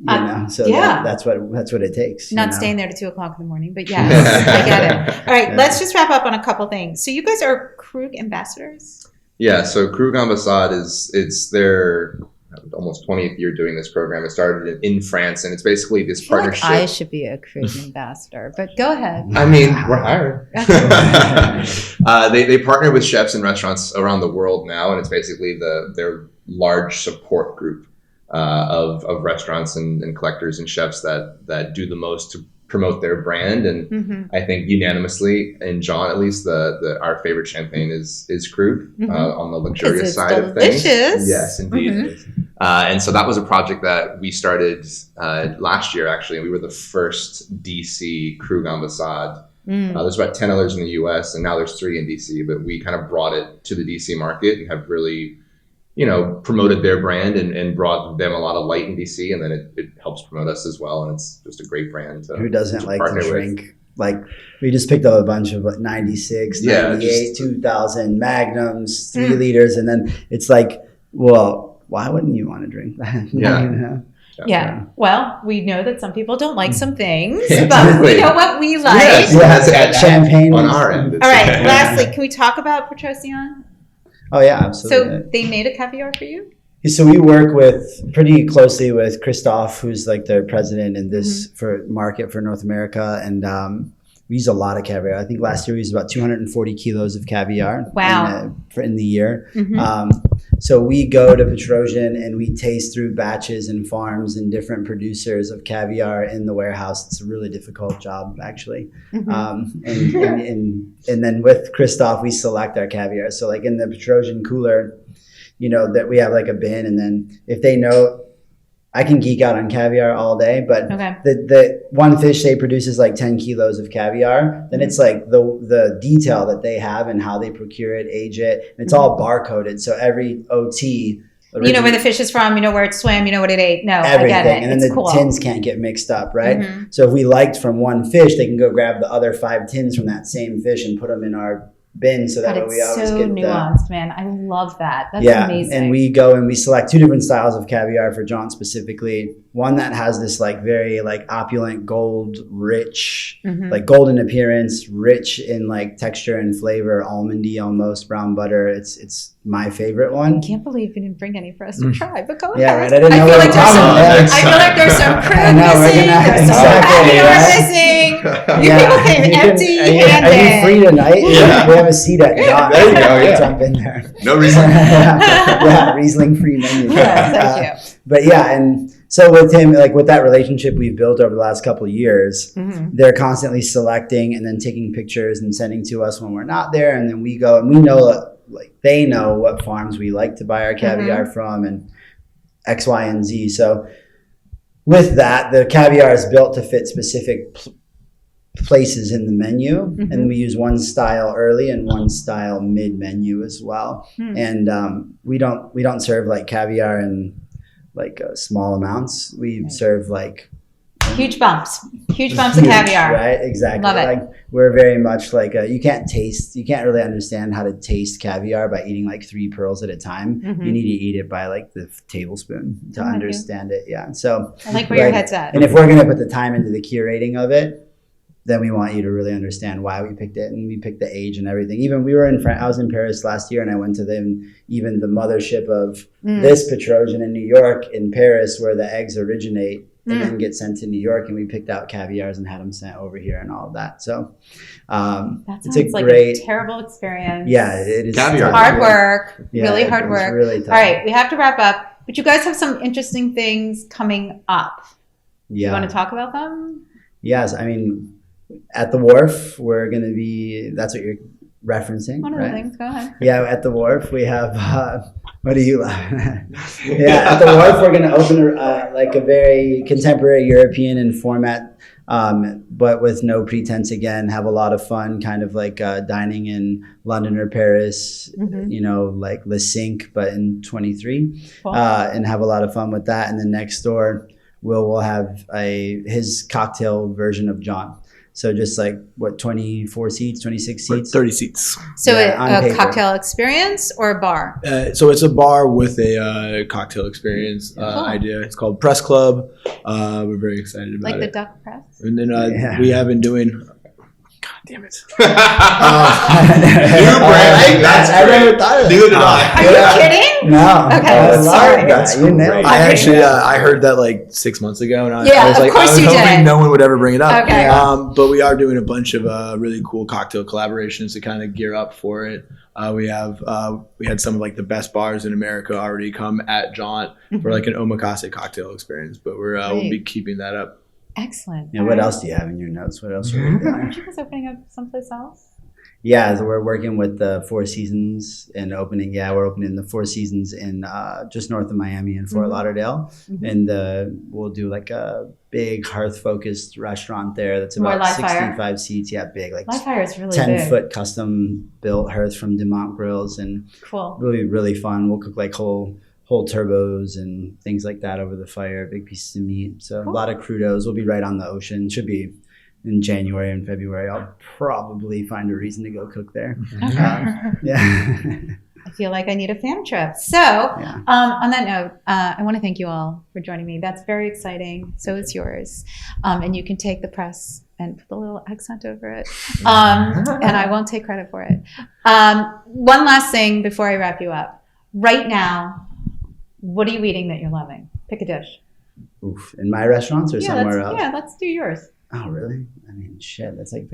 S2: You know, so
S1: yeah.
S2: that's what it takes.
S1: Not
S2: you know?
S1: staying there to 2:00 in the morning, but yes, I get it. All right,
S2: Yeah.
S1: let's just wrap up on a couple things. So you guys are Krug ambassadors?
S4: Yeah, so Krug Ambassade it's their almost 20th year doing this program. It started in France, and it's basically this
S1: I feel
S4: partnership.
S1: like I should be a Krug ambassador, but go ahead.
S4: I mean, we're hiring. They partner with chefs and restaurants around the world now, and it's basically their large support group of restaurants and collectors and chefs that do the most to promote their brand. And
S1: Mm-hmm.
S4: I think unanimously, in John at least, our favorite champagne is Krug
S1: Mhm.
S4: On the luxurious
S1: it's
S4: side of things.
S1: delicious.
S4: Yes, indeed.
S1: Mhm.
S4: And so that was a project that we started last year, actually. And we were the first DC Krug Ambassade. There's about 10 others in the US, and now there's 3 in DC, but we kind of brought it to the DC market and have really, promoted their brand and brought them a lot of light in DC, and then it helps promote us as well. And it's just a great brand.
S2: Who doesn't like
S4: partner
S2: to
S4: with.
S2: drink? Like we just picked up a bunch of 96,
S4: Yeah,
S2: 98, 2000 Magnums, 3
S4: Hmm.
S2: liters, and then it's like, well, why wouldn't you want to drink that?
S4: Yeah.
S2: You know?
S1: Yeah. Well, we know that some people don't like some things,
S4: Yeah,
S1: but
S4: exactly.
S1: we know what we like.
S4: Yes.
S2: Yeah,
S4: At-
S2: champagne
S4: on our end.
S1: All right.
S4: it's-
S1: Lastly, can we talk about Petrosian?
S2: Oh yeah, absolutely.
S1: So they made a caviar for you?
S2: So we work pretty closely with Christoph, who's like their president in this for market for North America, and we use a lot of caviar. I think last year we used about 240 kilos of caviar.
S1: Wow.
S2: In the year.
S1: Mhm.
S2: So we go to Petrosian and we taste through batches and farms and different producers of caviar in the warehouse. It's a really difficult job, actually. And then with Christoph, we select our caviar. So like in the Petrosian cooler, that we have like a bin, and then if they know, I can geek out on caviar all day, but
S1: Okay.
S2: the one fish they produce is like 10 kilos of caviar. Then it's like the detail that they have and how they procure it, age it, and it's all barcoded. So every OT,
S1: You know where the fish is from, you know where it swam, you know what it ate. No,
S2: everything,
S1: I get it.
S2: and then
S1: It's
S2: the
S1: cool.
S2: tins can't get mixed up, right?
S1: Mhm.
S2: So if we liked from one fish, they can go grab the other 5 tins from that same fish and put them in our bin, so that
S1: But
S2: way we
S1: it's
S2: always
S1: so
S2: get
S1: nuanced, man. I love that. That's
S2: yeah,
S1: amazing.
S2: and we go and we select 2 different styles of caviar for John specifically. One that has this like very like opulent gold, rich,
S1: Mhm.
S2: like golden appearance, rich in like texture and flavor, almondy almost, brown butter. It's my favorite one.
S1: I can't believe you didn't bring any for us to try, but go
S2: Yeah,
S1: ahead.
S2: right. I didn't know
S1: feel
S2: what
S1: like
S2: we're
S1: there's
S2: talking
S1: some,
S2: about.
S1: I feel like there's some
S2: I
S1: crew
S2: know, we're
S1: missing.
S2: gonna-
S1: There's some
S2: exactly,
S1: caviar
S2: right?
S1: missing. You
S2: Yeah.
S1: people came
S2: You can-
S1: empty-handed.
S2: Are you free tonight?
S4: Yeah.
S2: We have a seat at John.
S4: There you go, yeah.
S2: Jump in there.
S4: No reason.
S2: Yeah, Riesling free menu.
S1: Yeah, thank you.
S2: But yeah, and so with him, like with that relationship we've built over the last couple of years,
S1: Mhm.
S2: they're constantly selecting and then taking pictures and sending to us when we're not there, and then we go and we know like they know what farms we like to buy our caviar from and X, Y, and Z. So with that, the caviar is built to fit specific places in the menu, and we use one style early and one style mid menu as well. And we don't serve like caviar in like small amounts. We serve like
S1: Huge bumps of caviar.
S2: Right, exactly.
S1: Love it.
S2: Like we're very much like you can't really understand how to taste caviar by eating like 3 pearls at a time.
S1: Mhm.
S2: You need to eat it by like the tablespoon to
S1: I'm with you.
S2: understand it. Yeah. So
S1: I like where your head's at.
S2: and if we're gonna put the time into the curating of it, then we want you to really understand why we picked it, and we picked the age and everything. Even I was in Paris last year, and I went to even the mothership of this Petrosian in New York, in Paris, where the eggs originate and then get sent to New York, and we picked out caviars and had them sent over here and all of that. So
S1: That
S2: it's a
S1: sounds like
S2: great,
S1: a terrible experience.
S2: yeah, it is
S4: Caviar.
S2: tough.
S1: Hard work,
S2: Yeah,
S1: really hard
S2: it's
S1: work.
S2: really tough.
S1: All right, we have to wrap up, but you guys have some interesting things coming up.
S2: Yeah.
S1: You want to talk about them?
S2: Yes, I mean, at the Wharf, we're going to be, that's what you're referencing,
S1: One of the
S2: right?
S1: things, go ahead.
S2: Yeah, at the Wharf, we have, what are you laughing at? Yeah, at the Wharf, we're going to open like a very contemporary European in format, but with no pretense again, have a lot of fun, kind of like dining in London or Paris, you know, like Le Cinq, but in 23,
S1: Cool.
S2: and have a lot of fun with that. And then next door, we'll have his cocktail version of John. So just like 24 seats, 26 seats.
S5: 30 seats.
S1: So
S2: Yeah, on
S1: a
S2: paper.
S1: cocktail experience or a bar?
S5: So it's a bar with a cocktail experience
S1: Cool.
S5: idea. It's called Press Club. We're very excited about
S1: Like the
S5: it.
S1: duck press?
S5: And then
S2: Yeah.
S5: we have been doing. God damn it!
S4: New brand. That's
S2: I
S4: great.
S2: never thought of that.
S4: Neither did
S1: Are
S4: I.
S1: you kidding?
S2: No.
S1: Okay,
S2: I love
S1: sorry.
S2: that.
S4: That's
S2: You nailed
S4: great.
S2: it.
S5: I actually I heard that like 6 months ago, and
S1: Yeah,
S5: I was
S1: of
S5: like,
S1: course
S5: I was
S1: you
S5: hoping
S1: did.
S5: no one would ever bring it up.
S1: Okay.
S5: But we are doing a bunch of really cool cocktail collaborations to kind of gear up for it. We had some of like the best bars in America already come at Jaunt for like an omakase cocktail experience, but we'll be keeping that up.
S1: Excellent.
S2: Yeah,
S1: All
S2: what
S1: right.
S2: else do you have in your notes? What else are we doing?
S1: Aren't you guys opening up someplace else?
S2: Yeah, so we're working with the Four Seasons and opening. Yeah, we're opening the Four Seasons in just north of Miami in Fort Lauderdale, and we'll do like a big hearth-focused restaurant there. That's
S1: More
S2: about
S1: live fire?
S2: 65 seats. Yeah, big, like
S1: Live fire is really
S2: 10-foot custom-built hearth from Demont Grills, and
S1: big. Cool.
S2: really, really fun. We'll cook like whole turbos and things like that over the fire. Big pieces of meat. So
S1: Cool.
S2: a lot of crudos. We'll be right on the ocean. Should be in January and February. I'll probably find a reason to go cook there. Yeah.
S1: I feel like I need a fam trip. So,
S2: Yeah.
S1: on that note, I want to thank you all for joining me. That's very exciting. So is yours. And you can take the press and put a little accent over it. And I won't take credit for it. One last thing before I wrap you up. Right now, what are you eating that you're loving? Pick a dish.
S2: Oof. In my restaurants or somewhere else?
S1: Yeah, let's do yours.
S2: Oh, really? I mean, shit. That's like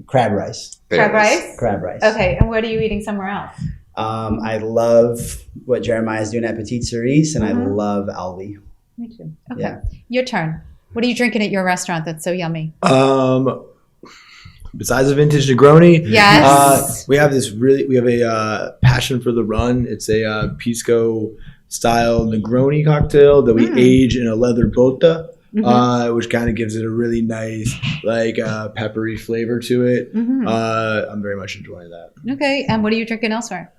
S2: crab rice.
S1: Crab rice?
S2: Crab rice.
S1: Okay, and what are you eating somewhere else?
S2: I love what Jeremiah's doing at Petite Cerise, and I love Alvi.
S1: Me too. Okay,
S2: Yeah.
S1: your turn. What are you drinking at your restaurant that's so yummy?
S5: Besides a vintage Negroni,
S1: Yes.
S5: we have a passion for the run. It's a Pisco style Negroni cocktail that we age in a leather bota. Which kind of gives it a really nice, like peppery flavor to it. I'm very much enjoying that.
S1: Okay, and what are you drinking elsewhere?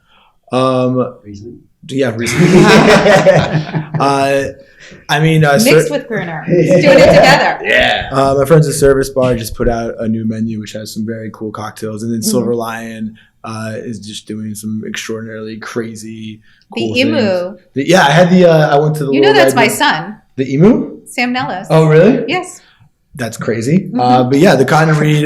S2: Riesling.
S5: Yeah, recently.
S1: Mixed with Gruner. Let's do it together.
S5: Yeah. My friends at Service Bar just put out a new menu which has some very cool cocktails, and then Silver Lion is just doing some extraordinarily crazy cool
S1: The emu.
S5: things. I had I went to the.
S1: You know
S5: Little
S1: that's
S5: Red
S1: my
S5: Bull-
S1: son,
S5: The emu.
S1: Sam Nellis.
S5: Oh, really?
S1: Yes.
S5: That's crazy. But yeah, the Cotton Reed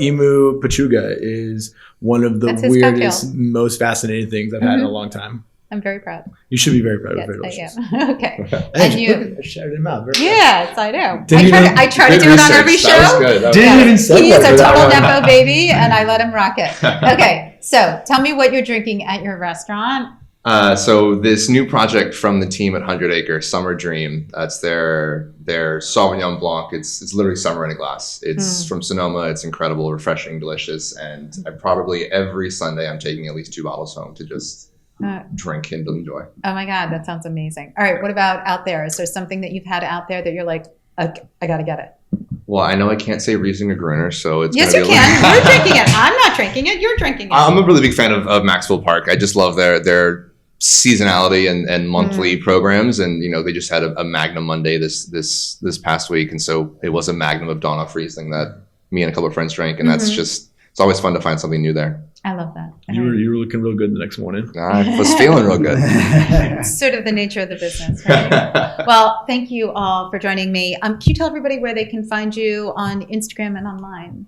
S5: Emu Pachuga is one of the
S1: That's his
S5: weirdest,
S1: cocktail.
S5: most fascinating things I've had in a long time.
S1: I'm very proud.
S5: You should be very proud
S1: Yes,
S5: of it.
S1: I am. Okay.
S5: And
S1: And
S5: you I shouted him out. Very well.
S1: Yes, I know.
S5: Didn't
S1: I try to
S4: Good
S1: do it on
S4: research.
S1: every
S4: That was
S1: show.
S4: good. That was
S5: Didn't
S4: good.
S5: even say
S1: He is
S5: that
S1: a
S5: for that
S1: total
S5: one.
S1: Nepo baby, and I let him rock it. Okay, so tell me what you're drinking at your restaurant.
S4: So this new project from the team at 100 Acre, Summer Dream, that's their Sauvignon Blanc. It's literally summer in a glass. It's from Sonoma. It's incredible, refreshing, delicious. And I probably every Sunday I'm taking at least 2 bottles home to just drink and enjoy.
S1: Oh my God, that sounds amazing. All right, what about out there? Is there something that you've had out there that you're like, I got to get it?
S4: Well, I know I can't say Riesling or Gruner, so it's
S1: Yes,
S4: gonna
S1: you
S4: be a
S1: can. You're drinking it. I'm not drinking it. You're drinking it.
S4: I'm a really big fan of Maxwell Park. I just love their seasonality and monthly programs, and they just had a Magnum Monday this past week, and so it was a Magnum of Donna Friesling that me and a couple of friends drank, and that's just, it's always fun to find something new there.
S1: I love that.
S5: You were looking real good the next morning.
S4: I was feeling real good.
S1: It's sort of the nature of the business, right? Well, thank you all for joining me. Can you tell everybody where they can find you on Instagram and online?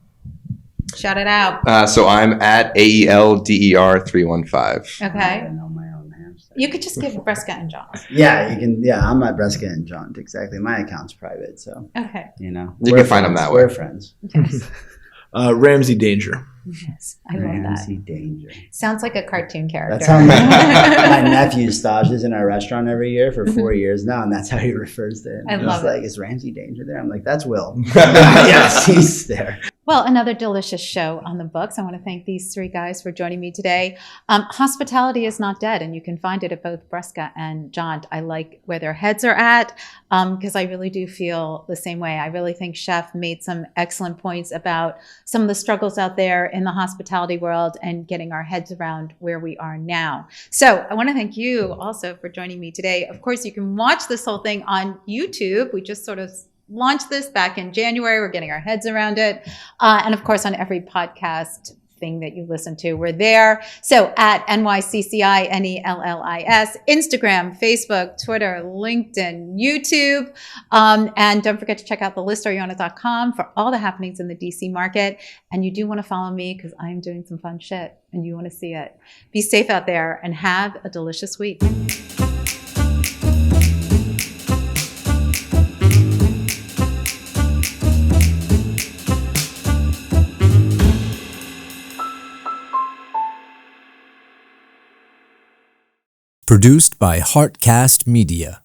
S1: Shout it out.
S4: So I'm at AELDER315.
S1: Okay.
S2: I know my own hamster.
S1: You could just give Bresca and John.
S2: Yeah, you can. Yeah, I'm at Bresca and John. Exactly. My account's private, so
S1: Okay.
S4: You can find them that way.
S2: We're friends.
S1: Yes.
S5: Ramsey Danger.
S1: Yes. I love
S2: Ramsey
S1: that.
S2: Danger.
S1: Sounds like a cartoon character.
S2: That's how my nephew stashes in our restaurant every year for 4 years now, and that's how he refers to him.
S1: I love
S2: He's
S1: it.
S2: like, is Ramsey Danger there? I'm like, that's Will. Yes, he's there.
S1: Well, another delicious show on the books. I want to thank these three guys for joining me today. Hospitality is not dead, and you can find it at both Bresca and John. I like where their heads are at because I really do feel the same way. I really think Chef made some excellent points about some of the struggles out there in the hospitality world and getting our heads around where we are now. So I want to thank you also for joining me today. Of course, you can watch this whole thing on YouTube. We just sort of launched this back in January. We're getting our heads around it. And of course, on every podcast thing that you listen to, we're there. So at NYCCINELLIS, Instagram, Facebook, Twitter, LinkedIn, YouTube. And don't forget to check out thelistariana.com for all the happenings in the DC market. And you do want to follow me because I'm doing some fun shit and you want to see it. Be safe out there and have a delicious week.
S6: Produced by Heartcast Media.